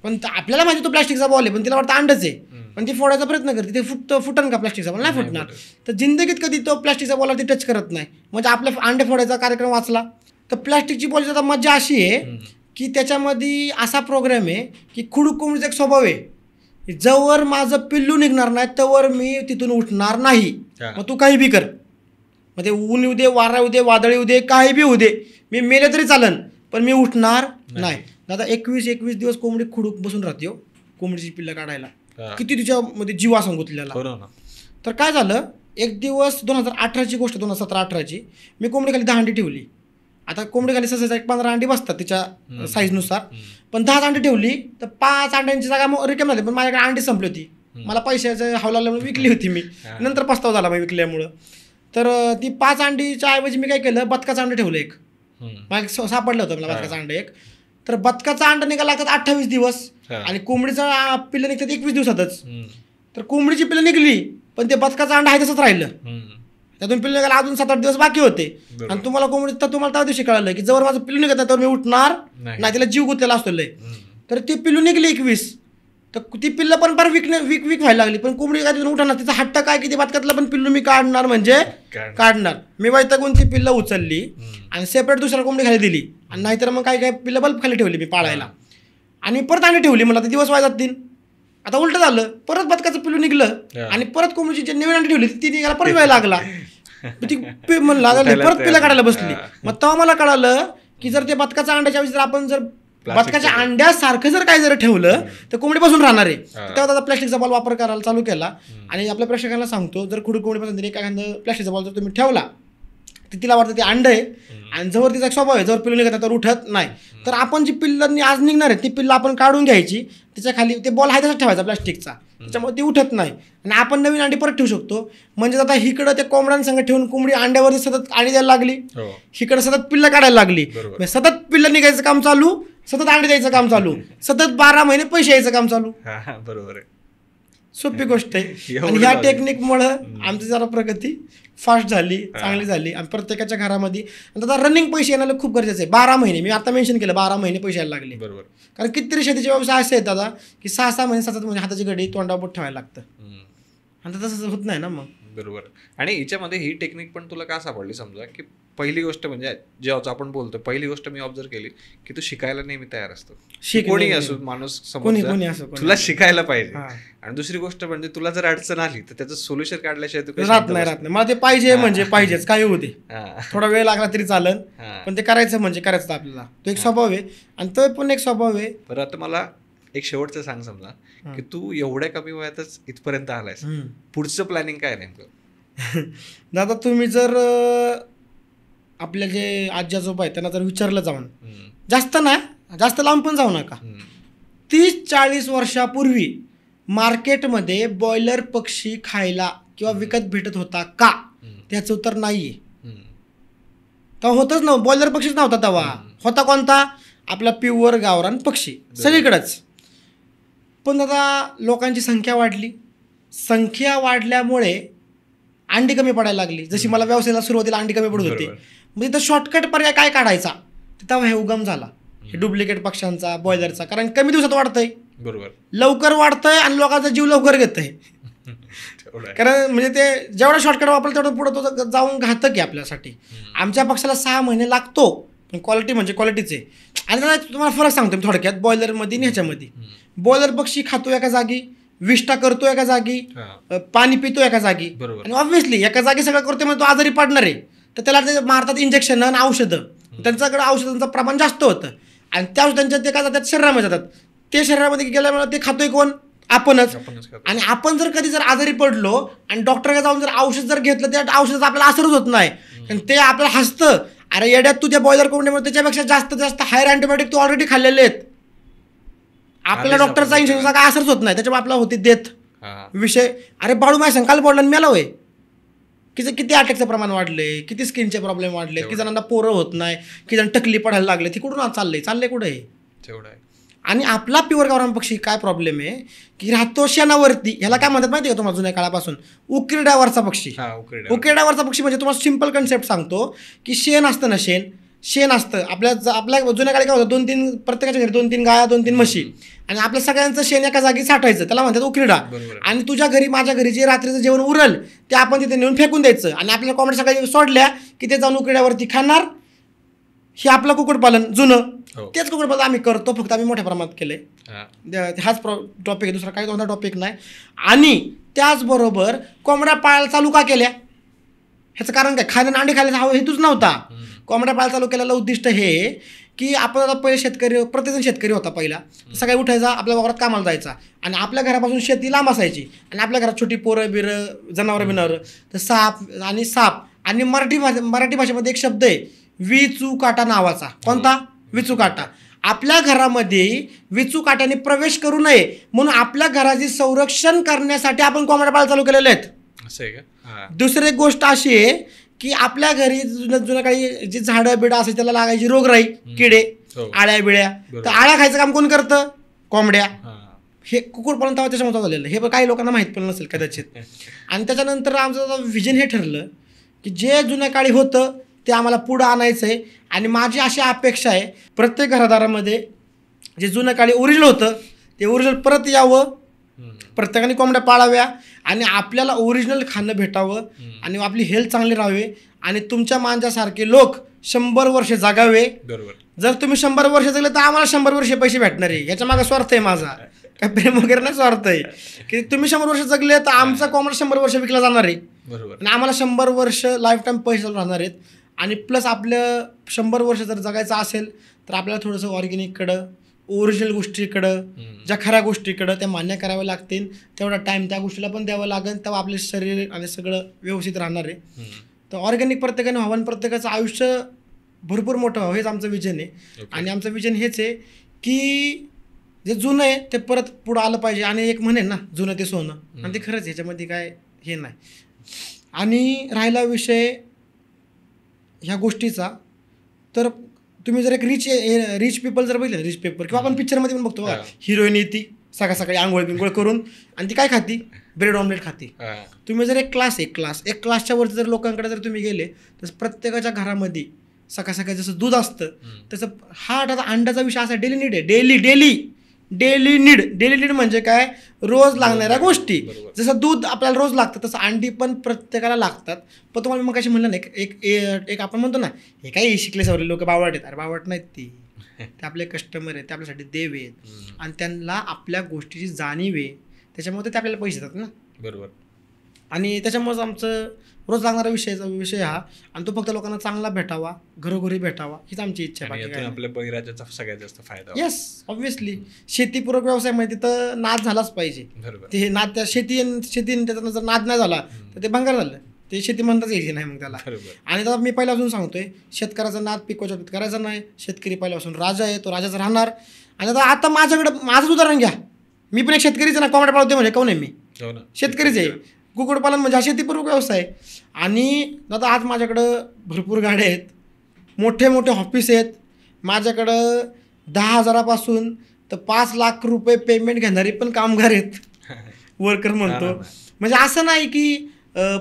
पण आपल्याला माहिती तो प्लास्टिकचा बॉल आहे पण तिला वाटतं अंडच आहे, पण ती फोडायचा प्रयत्न करते. ते फुटन का प्लास्टिकचा बॉल? नाही फुटणार. तर जिंदगीत कधी तो प्लास्टिकचा बॉल ती टच करत नाही, म्हणजे आपल्या अंडे फोडायचा कार्यक्रम वाचला. तर प्लास्टिकची बॉलची आता मजा अशी आहे की त्याच्यामध्ये असा प्रोग्राम आहे की खुडूक कोंबडीचा एक स्वभाव आहे, जवळ माझं पिल्लू निघणार नाही तवर मी तिथून उठणार नाही. मग तू काही बी कर, मग ते ऊन येऊ दे, वारा येऊ दे, वादळ येऊ दे, काही बी होऊ दे, मी मेले तरी चालन पण मी उठणार नाही. आता 21 दिवस कोंबडी खुडूक बसून राहते हो कोंबडीची पिल्लं काढायला. किती तिच्यामध्ये जीव असं गुंतलेला. तर काय झालं, एक दिवस 2018ची गोष्ट, 2017-18ची, मी कोंबडी खाली 10 अंडी ठेवली. आता कोंबडी खाली सहसा 15 अंडी बसतात तिच्या साईजनुसार, पण 10 अंडी ठेवली तर 5 अंड्यांची जागा रिकाम झाली. पण माझ्याकडे अंडी संपली होती, मला पैशाचं हाव लागल्यामुळे विकली होती मी. नंतर पस्तावा झाला मी विकल्यामुळं. तर ती 5 अंडीच्या ऐवजी मी काय केलं, बदकाचं अंडं ठेवलं एक. मला सापडलं होतं मला बदकाचं अंडं एक. तर बदकाचा अंडा निघाला लागतात 28 दिवस आणि कोंबडीचा पिल्लं निघतात 21 दिवसातच. तर कोंबडीची पिल्लं निघली पण ते बदकाचा अंडा आहे तसंच राहिलं. त्यातून पिल्लं निघाला अजून 7-8 दिवस बाकी होते. आणि तुम्हाला कोंबडी तर तुम्हाला त्या दिवशी कळालं की जवळ माझं पिल्लू निघत नाही तर मी उठणार नाही, तिला जीव गुंतलेला असतो लय. तर ती पिल्लू निघली 21, तर ती पिल्लं पण फार वीक व्हायला लागली. पण कोंबडी काय तिथून उठणार, तिचा हट्ट काय की ती बदकातलं पण पिल्लू मी काढणार म्हणजे काढणार. मी वैतागून ती पिल्लं उचलली आणि सेपरेट दुसऱ्या कोंबडी खाली दिली. आणि नाहीतर मग काय पिल्लं बल्ब खाली ठेवली मी पाळायला. आणि परत अंडे ठेवली, मला आता दिवस वाया जातील. आता उलट झालं, परत बदकाचं पिल्लू निघलं आणि परत कोंबडीची जी नवीन अंडी ठेवली ती निघायला परत वेळ लागला. ती परत पिल्लं काढायला बसली. मग तेव्हा मला कळालं की जर ते बदकाच्या अंड्याच्या ऐवजी जर आपण जर बदकाच्या अंड्यासारखं जर काय जर ठेवलं तर कोंबडी बसून राहणार आहे. तेव्हा आता प्लास्टिकचा बॉल वापर करायला चालू केला. आणि आपल्या प्रेक्षकांना सांगतो, जर खुडूक कोंबडीपासून एखादं प्लास्टिकचा बॉल जर तुम्ही ठेवला तर तिला वाटतं ते अंड आहे आणि जवळ तिचा स्वभाव आहे, जवळ पिल्लू निघत तर उठत नाही. तर आपण जी पिल्लांनी आज निघणार आहे ती पिल्लं आपण काढून घ्यायची, त्याच्या खाली ते बॉल आहे तसंच ठेवायचा प्लास्टिकचा, त्याच्यामुळे ती उठत नाही आणि आपण नवीन अंडी परत ठेवू शकतो. म्हणजे आता इकडं ते कोंबड्यांसंग ठेवून कोंबडी अंड्यावरती सतत अंडी द्यायला लागली, इकडं सतत पिल्लं काढायला लागली, सतत पिल्लं निघायचं काम चालू, सतत अंडी द्यायचं काम चालू, सतत 12 महिने पैसे यायचं काम चालू. बरोबर आहे, सोपी गोष्ट आहे. आणि ह्या टेक्निकमुळं आमची जरा प्रगती फास्ट झाली, चांगली झाली. आणि प्रत्येकाच्या घरामध्ये आता रनिंग पैसे येण्याला खूप गरजेचं आहे. 12 महिने मी आता मेन्शन केलं, 12 महिने पैसे यायला लागले. बरोबर. कारण कितीतरी शेतीचे व्यवसाय असे आहेत दादा की 6-6 महिने 7-7 महिने हाताची घडी तोंडावर बोट ठेवायला लागतं. आता तसं होत नाही ना मग. बरोबर. आणि याच्यामध्ये ही टेक्निक पण तुला का सापडली, समजा की पहिली गोष्ट म्हणजे जेव्हा आपण बोलतो पहिली गोष्ट मी ऑब्झर्व केली की तू शिकायला नेहमी तयार असतो. कोणी असो माणूस समोर तुला शिकायला पाहिजे. आणि दुसरी गोष्ट म्हणजे तुला जर अडचण आली तर त्याचं सोल्युशन काढल्याशिवाय तू राहत नाही. मला ते पाहिजे म्हणजे पाहिजेच, काही होते, थोडा वेळ लागला तरी चालन, पण ते करायचं म्हणजे करायचं आपल्याला. तो एक स्वभाव आहे आणि तो पण एक स्वभाव आहे. बरं, आता मला एक शेवटचं सांग, समजा की तू एवढ्या कमी वयातच इथपर्यंत आलायस, पुढचं प्लॅनिंग काय नेमकं? दादा तुम्ही जर आपल्या जे आजी आजोबा आहेत त्यांना जर विचारलं जाऊन, जास्त लांब पण जाऊ नका, 30-40 वर्षापूर्वी मार्केटमध्ये बॉयलर पक्षी खायला किंवा विकत भेटत होता का, त्याचं उत्तर नाहीये. तेव्हा होतच नव्हतं, बॉयलर पक्षीच नव्हता तेव्हा. होता कोणता? आपला प्युअर गावरान पक्षी सगळीकडेच. पण आता लोकांची संख्या वाढली, संख्या वाढल्यामुळे अंडी कमी पडायला लागली. जशी मला व्यवसायाला सुरुवातीला अंडी कमी पडत होती, मग तिथं शॉर्टकट पर्याय काय काढायचा, तेव्हा हे उगम झाला हे डुप्लिकेट पक्ष्यांचा, बॉयलरचा. कारण कमी दिवसात वाढतंय, बरोबर, लवकर वाढतंय आणि लोकांचा जीव लवकर घेतंय. कारण म्हणजे ते जेवढा शॉर्टकट वापरलं तेवढं पुढं तो जाऊन घातक आहे आपल्यासाठी. आमच्या पक्षाला 6 महिने लागतो, पण क्वालिटी म्हणजे क्वालिटीच आहे. आणि त्याला तुम्हाला फरक सांगतो मी थोडक्यात बॉयलरमध्ये आणि ह्याच्यामध्ये. बॉयलर पक्षी खातो एका जागी, विष्ठा करतो एका जागी, पाणी पितो एका जागी, आणि ऑब्व्हियसली एका जागी सगळं करतो म्हणजे तो आजारी पडणार आहे. तर त्याला ते मारतात इंजेक्शन आणि औषधं. त्यांच्याकडे औषधांचं प्रमाण जास्त होतं आणि त्या औषधांच्या ते काय जातात शरीरामध्ये जातात. ते शरीरामध्ये गेल्यामुळे ते खातोय कोण? आपणच. आणि आपण जर कधी जर आजारी पडलो आणि डॉक्टरकडे जाऊन जर औषध जर घेतलं, त्या औषधाचा आपल्याला असरच होत नाही. आणि ते आपल्याला हसतं, अरे येड्यात तू त्या बॉयलर कोंबडीमुळे त्याच्यापेक्षा जास्त हायर अँटीबायोटिक तू ऑलरेडी खाल्लेले आहेत. आपल्याला डॉक्टरचा इंजेक्शनचा काय असरच होत नाही, त्याच्यामुळे आपल्याला होती डेथ विषय. अरे बाळू माय सांग काल पडलं मेला होय. किती अटॅकचं प्रमाण वाढले, किती स्किनचे प्रॉब्लेम वाढले, किती जणांना पोरं होत नाही, किती जण टकली पडायला लागले. ती कुठून चाललंय कुठे आहे? आणि आपला प्युअर गावरान पक्षी काय प्रॉब्लेम आहे की राहतो शेणावरती. ह्याला काय म्हणतात माहिती आहे का तुम्हाला जुन्या काळापासून? उकिरड्यावरचा पक्षी. उकिरड्यावरचा पक्षी म्हणजे तुम्हाला सिंपल कन्सेप्ट सांगतो की शेण असतं ना, शेण असतं आपल्या जुन्या काळी काय होतं, 2-3 प्रत्येकाच्या घरी 2-3 गाया, 2-3 म्हशी, आणि आपल्या सगळ्यांचं शेण एका जागी साठायचं, त्याला म्हणतात उकिरडा. आणि तुझ्या घरी माझ्या घरी जे रात्रीचं जेवण उरल ते आपण तिथे नेऊन फेकून द्यायचं, आणि आपल्या कोंबड्या सकाळी सोडल्या की ते जाऊन उकिरड्यावरती खाणार. हे आपलं कुक्कुटपालन जुनं. तेच कुक्कुटपालन आम्ही करतो, फक्त आम्ही मोठ्या प्रमाणात केले. हाच टॉपिक आहे, दुसरा काही कोणता टॉपिक नाही. आणि त्याचबरोबर कोंबड्या पाळायला चालू का केल्या? ह्याचं कारण काय? खाण्यानं अंडी खायला हवं हेतूच नव्हता. कोंबड्या पाळायला चालू केलेलं उद्दिष्ट हे की आपण आता पहिले शेतकरी, प्रत्येकजण शेतकरी होता पहिला. सकाळी उठायचा, आपल्या वावरात कामाला जायचा, आणि आपल्या घरापासून शेती लांब असायची, आणि आपल्या घरात छोटी पोरं बिरं, जनावरं बिनावरं, तर साप. आणि मराठी भाषेमध्ये एक शब्द आहे विचूकाटा नावाचा. कोणता? विचूकाटा. आपल्या घरामध्ये विचूकाट्याने प्रवेश करू नये म्हणून आपल्या घराचे संरक्षण करण्यासाठी आपण कोंबड्या पाळायला चालू केलेले आहेत. दुसरी एक गोष्ट अशी आहे की आपल्या घरी जुन्या काळी जी झाडं बिडं असायची त्याला लागायची रोगराई, किडे, आळ्या बिळ्या. तर आळ्या खायचं काम कोण करतं? कोंबड्या. हे कुक्कुटपालन तेव्हा त्याच्यामध्ये झालेलं. हे काही लोकांना माहीत पण नसेल कदाचित. आणि त्याच्यानंतर आमचं व्हिजन हे ठरलं की जे जुन्या काळी होतं ते आम्हाला पुढं आणायचं आहे. आणि माझी अशी अपेक्षा आहे प्रत्येक घरादारामध्ये जे जुन्या काळी ओरिजिनल होतं ते ओरिजिनल परत यावं, प्रत्येकाने कोंबड्या पाळाव्या, आणि आपल्याला ओरिजिनल खाणं भेटावं, आणि आपली हेल्थ चांगली राहावी, आणि तुमच्या मांजासारखे लोक 100 वर्ष जगावे. जर तुम्ही 100 वर्ष जगले तर आम्हाला 100 वर्ष पैसे भेटणार आहे. याच्या मागे स्वार्थ आहे माझा, काय प्रेम वगैरे नाही, स्वार्थ आहे की तुम्ही 100 वर्ष जगले तर आमचा कोंबडा 100 वर्ष विकला जाणार आहे, आणि आम्हाला 100 वर्ष लाईफ टाईम पैसे राहणार आहेत. आणि प्लस आपलं 100 वर्ष जर जगायचं असेल तर आपल्याला थोडंसं ऑर्गॅनिककडं, ओरिजिनल गोष्टीकडं, ज्या खऱ्या गोष्टीकडं त्या मान्य कराव्या लागतील. तेवढा टाईम त्या गोष्टीला पण द्यावं लागेल, तेव्हा आपले शरीर आणि सगळं व्यवस्थित राहणार आहे. तर ऑर्गॅनिक प्रत्येकाने व्हावं आणि प्रत्येकाचं आयुष्य भरपूर मोठं व्हावं हेच आमचं विजन आहे. आणि आमचं विजन हेच आहे की जे जुनं आहे ते परत पुढं आलं पाहिजे. आणि एक म्हणेन ना, जुनं ते सोनं, आणि ते खरंच ह्याच्यामध्ये काय हे नाही. आणि राहिला विषय ह्या गोष्टीचा, तर तुम्ही जर एक रिच पीपल जर बघितलं, रिच पीपल, किंवा आपण पिक्चरमध्ये पण बघतो, हिरोईन येते सकाळी आंघोळ बिंघोळ करून आणि ती काय खाती? ब्रेड ऑमलेट खाती. तुम्ही जर एक क्लासच्या वरती जर लोकांकडे जर तुम्ही गेले तर प्रत्येकाच्या घरामध्ये सकाळी जसं दूध असतं तसं हा अंड्याचा विषय असा डेली नीड आहे. डेली नीड म्हणजे काय? रोज लागणाऱ्या गोष्टी. जसं दूध आपल्याला रोज लागतं तसं अंडी पण प्रत्येकाला लागतात. पण तुम्हाला मग कशी म्हणलं ना, एक आपण म्हणतो ना, हे काही शिकले सवरे लोक बावट आहेत. अरे बावट नाहीत ते आपले कस्टमर आहेत, ते आपल्यासाठी देव आहेत, आणि त्यांना आपल्या गोष्टीची जाणीव आहे, त्याच्यामुळे ते आपल्याला पैसे देतात ना. बरोबर. आणि त्याच्यामुळेच आमचं रोज लागणारा विषय हा, आणि तो फक्त लोकांना चांगला भेटावा, घरोघरी भेटावा, हीच आमची इच्छा आहे. आपल्या बळीराजाचा सगळ्यात जास्त फायदा. येस, ऑब्व्हियसली शेतीपूरक व्यवसाय म्हणजे तिथं नाद झालाच पाहिजे. ते नाद, त्या शेती त्याचा जर नाद नाही झाला तर ते भंगार झालं. ते शेती म्हणताच यायची नाही मग त्याला. बरोबर. आणि आता मी पहिल्यापासून सांगतोय, शेतकऱ्याचा नाद पिकवायच्या बाबतीत करायचा नाही. शेतकरी पहिल्यापासून राजा आहे, तो राजाच राहणार. आणि आता माझ्याकडं माझंच उदाहरण घ्या, मी पण एक शेतकरीच ना, कोंबड्या पाळते म्हणजे कोण आहे मी, हो ना, शेतकरीच आहे. कुक्कुटपालन म्हणजे हा शेतीपूर्वक व्यवसाय आहे. आणि दादा आज माझ्याकडं भरपूर गाड्या आहेत, मोठे मोठे ऑफिस आहेत, माझ्याकडं 10,000पासून तर 5 लाख रुपये पेमेंट घेणारे पण कामगार आहेत, वर्कर म्हणतो. म्हणजे असं नाही की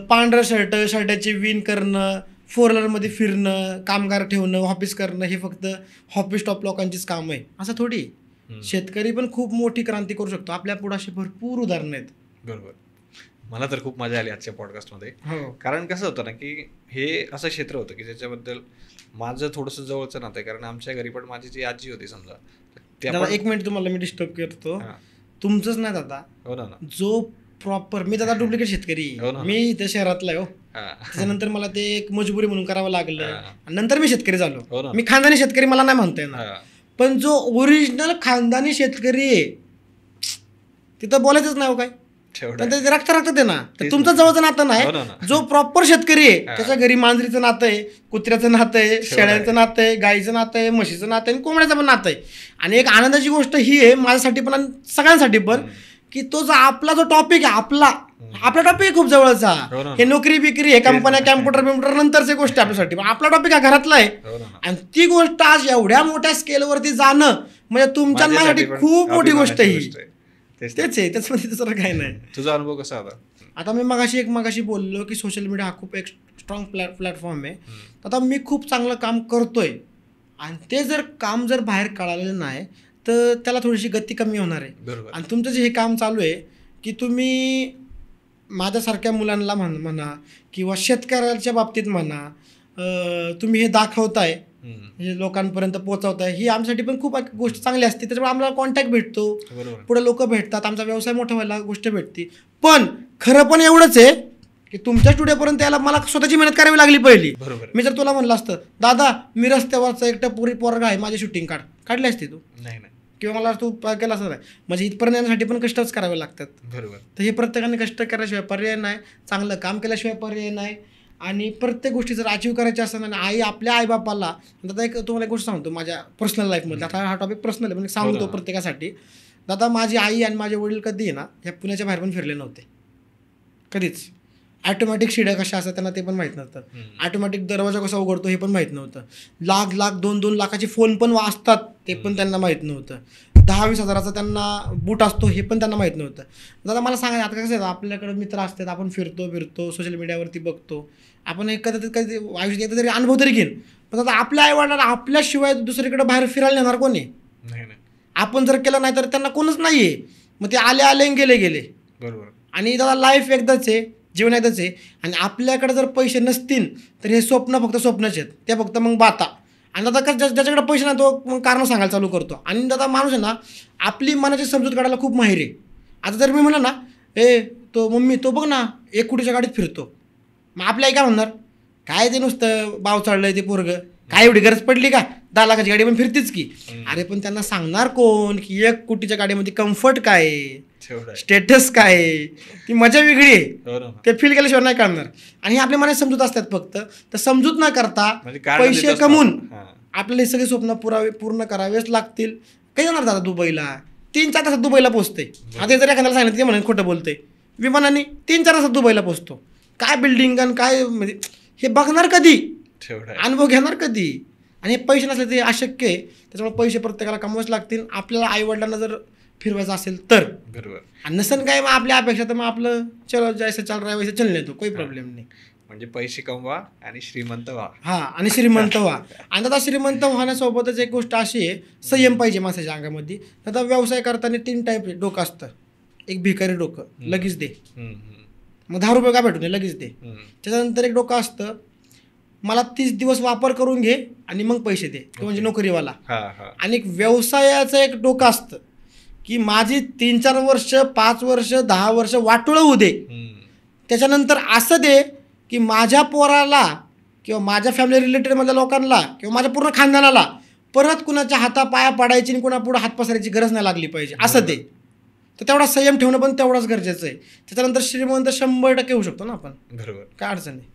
पांढरं शर्टाची विण करणं, 4 व्हीलरमध्ये फिरणं, कामगार ठेवणं, ऑफिस करणं हे फक्त ऑफिस टॉप लोकांचीच काम आहे, असं थोडी. शेतकरी पण खूप मोठी क्रांती करू शकतो. आपल्या पुढे अशी भरपूर उदाहरणं आहेत. बरोबर. मला तर खूप मजा आली आजच्या पॉडकास्टमध्ये. हो, कारण कसं होतं ना की हे असं क्षेत्र होतं की ज्याच्याबद्दल माझं थोडंसं जवळचं नातं आहे. कारण आमच्या घरी पण माझी जी आजी होती समजा, दादा 1 मिनिट तुम्हाला मी डिस्टर्ब करतो. तुमचंच नाही दादा, हो ना, जो प्रॉपर, मी दादा डुप्लिकेट शेतकरी, मी इथं शहरातला आहे हो. त्याच्यानंतर मला ते एक मजबुरी म्हणून करावं लागलं, नंतर मी शेतकरी झालो. मी खानदानी शेतकरी मला नाही म्हणता येणार, पण जो ओरिजिनल खानदानी शेतकरी आहे तिथं बोलायचंच नाही हो काय, ते रक्त आहे ना. तुमचं जवळचं नातं नाही, जो प्रॉपर शेतकरी आहे त्याच्या घरी मांजरीचं नातं आहे, कुत्र्याचं नातं आहे, शेळ्यांचं नातं आहे, गाईचं नातं आहे, म्हशीचं नातं आहे आणि कोंबड्याचं पण नातं आहे. आणि एक आनंदाची गोष्ट ही आहे माझ्यासाठी पण आणि सगळ्यांसाठी पण, की तो जो आपला जो टॉपिक आहे, आपला टॉपिक खूप जवळचा. हे नोकरी बिक्री, हे कंपन्या, कॅम्प्युटर नंतरची गोष्ट आपल्यासाठी, पण आपला टॉपिक हा घरातला आहे. आणि ती गोष्ट आज एवढ्या मोठ्या स्केलवरती जाणं म्हणजे तुमच्या माझ्यासाठी खूप मोठी गोष्ट ही. तेच आहे, त्याच्यामध्ये दुसरं काही नाही. तुझा अनुभव कसा होता? आता मी मगाशी बोललो की सोशल मीडिया हा खूप एक स्ट्रॉंग प्लॅटफॉर्म आहे. आता मी खूप चांगलं काम करतोय आणि ते काम जर बाहेर कळालेलं नाही तर त्याला थोडीशी गती कमी होणार आहे. आणि तुमचं जे हे काम चालू आहे की तुम्ही माझ्यासारख्या मुलांना म्हणा किंवा शेतकऱ्याच्या बाबतीत म्हणा, तुम्ही हे दाखवताय, हे लोकांपर्यंत पोहोचवताय, ही आमच्यासाठी पण खूप गोष्ट चांगली असते. त्याच्यामुळे आम्हाला कॉन्टॅक्ट भेटतो, पुढे लोक भेटतात, आमचा व्यवसाय मोठा व्हायला गोष्ट भेटते. पण खरं पण एवढंच आहे की तुमच्या स्टुडिओपर्यंत यायला मला स्वतःची मेहनत करावी लागली पहिली. मी जर तुला म्हणलं असतं दादा मी रस्त्यावरचा एकटा पुरी पोरगा आहे, माझी शूटिंग काढली असते तू, किंवा मला तू केला असं नाही. म्हणजे इथपर्यंत येण्यासाठी पण कष्टच करावे लागतात. बरोबर. तर हे प्रत्येकाने कष्ट केल्याशिवाय पर्याय नाही, चांगलं काम केल्याशिवाय पर्याय नाही. आणि प्रत्येक गोष्टी जर अचीव करायची असेल आणि आपल्या आईबापाला, आता एक तुम्हाला एक गोष्ट सांगतो माझ्या पर्सनल लाईफमध्ये, आता हा टॉपिक पर्सनल आहे पण सांगतो प्रत्येकासाठी. दादा माझी आई आणि माझे वडील कधी आहे ना ह्या पुण्याच्या बाहेर पण फिरले नव्हते कधीच. ऑटोमॅटिक शिड्या कशा असतात त्यांना ते पण माहीत नव्हतं, ऑटोमॅटिक दरवाजा कसा उघडतो हे पण माहीत नव्हतं, लाख 2 लाखाचे फोन पण वाजतात ते पण त्यांना माहीत नव्हतं, 10-20 हजाराचा त्यांना बूट असतो हे पण त्यांना माहीत नव्हतं. दादा मला सांगा, आता कसं आहे आपल्याकडे मित्र असतात, आपण फिरतो सोशल मीडियावरती बघतो, आपण कधी आयुष्यात एकदा तरी अनुभव तरी घेईन. पण आता आपल्या आईवडिलांना आपल्याशिवाय दुसरीकडे बाहेर फिरायला नेणार कोणी? आपण जर केलं नाही तर त्यांना कोणच नाही आहे. मग ते आले गेले. बरोबर. आणि दादा लाईफ एकदाच आहे, जीवन एकदाच आहे. आणि आपल्याकडे जर पैसे नसतील तर हे स्वप्न फक्त स्वप्नच आहेत, ते फक्त मग बाता. आणि दादा ज्याच्याकडे पैसे नाही तो मग कारण सांगायला चालू करतो. आणि दादा माणूस आहे ना आपली मनाची समजूत काढायला खूप माहिर आहे. आता जर मी म्हणलं ना तो मम्मी तो बघ ना 1 कोटीच्या गाडीत फिरतो, मग आपल्या आई काय म्हणणार, काय ते नुसतं बाव चढलंय ते पोरगं, काय एवढी गरज पडली का, 10 लाखाची गाडी पण फिरतीच की. अरे पण त्यांना सांगणार कोण की 1 कोटीच्या गाडीमध्ये कम्फर्ट काय, स्टेटस काय, ती मजा वेगळी आहे, ते फील केल्याशिवाय नाही करणार. आणि हे आपल्या मनात समजूत असतात फक्त. तर समजूत न करता पैसे कमवून आपल्याला हे सगळे स्वप्न पूर्ण करावेच लागतील. काही जाणार दादा दुबईला 3-4 तासात दुबईला पोहोचते. आता जर एखाद्याला सांगितलं ते म्हणून खोटं बोलते, विमानाने 3-4 तासात दुबईला पोहोचतो. काय बिल्डिंग आणि काय म्हणजे हे बघणार कधी, अनुभव घेणार कधी. आणि हे पैसे नसले ते अशक्य आहे. त्याच्यामुळे पैसे प्रत्येकाला कमवावेच लागतील. आपल्याला आईवडिलांना जर फिरवायचं असेल तर, बरोबर. आणि नसेल काय मग आपल्या अपेक्षा तर मग आपलं चलो जैसे चल रहा है वैसे चलने दो, काही प्रॉब्लेम नाही. म्हणजे पैसे कमवा आणि श्रीमंत व्हा. आणि श्रीमंत व्हा. आणि आता श्रीमंत होण्यासोबतच एक गोष्ट अशी आहे, संयम पाहिजे माणसाच्या अंगामध्ये. आता व्यवसाय करताना 3 टाईप डोकं असतं. एक भिकारी डोकं, लगेच दे, मग 10 रुपये का भेटू नये लगेच दे. त्याच्यानंतर एक डोकं असतं, मला 30 दिवस वापर करून घे आणि मग पैसे दे, तो म्हणजे नोकरीवाला. आणि एक व्यवसायाचं एक डोकं असतं की माझी 3-4 वर्ष 5 वर्ष 10 वर्ष वाटोळं होऊ दे, त्याच्यानंतर असं दे की माझ्या पोराला किंवा माझ्या फॅमिली रिलेटेडमधल्या लोकांना किंवा माझ्या पूर्ण खानदानाला परत कुणाच्या हातापाया पडायची आणि कुणा पुढे हात पसरायची गरज नाही लागली पाहिजे, असं दे. तर तेवढा संयम ठेवणं पण तेवढाच गरजेचं आहे. त्याच्यानंतर श्रीमंत 100% होऊ शकतो ना आपण, बरोबर. काय अडचण आहे.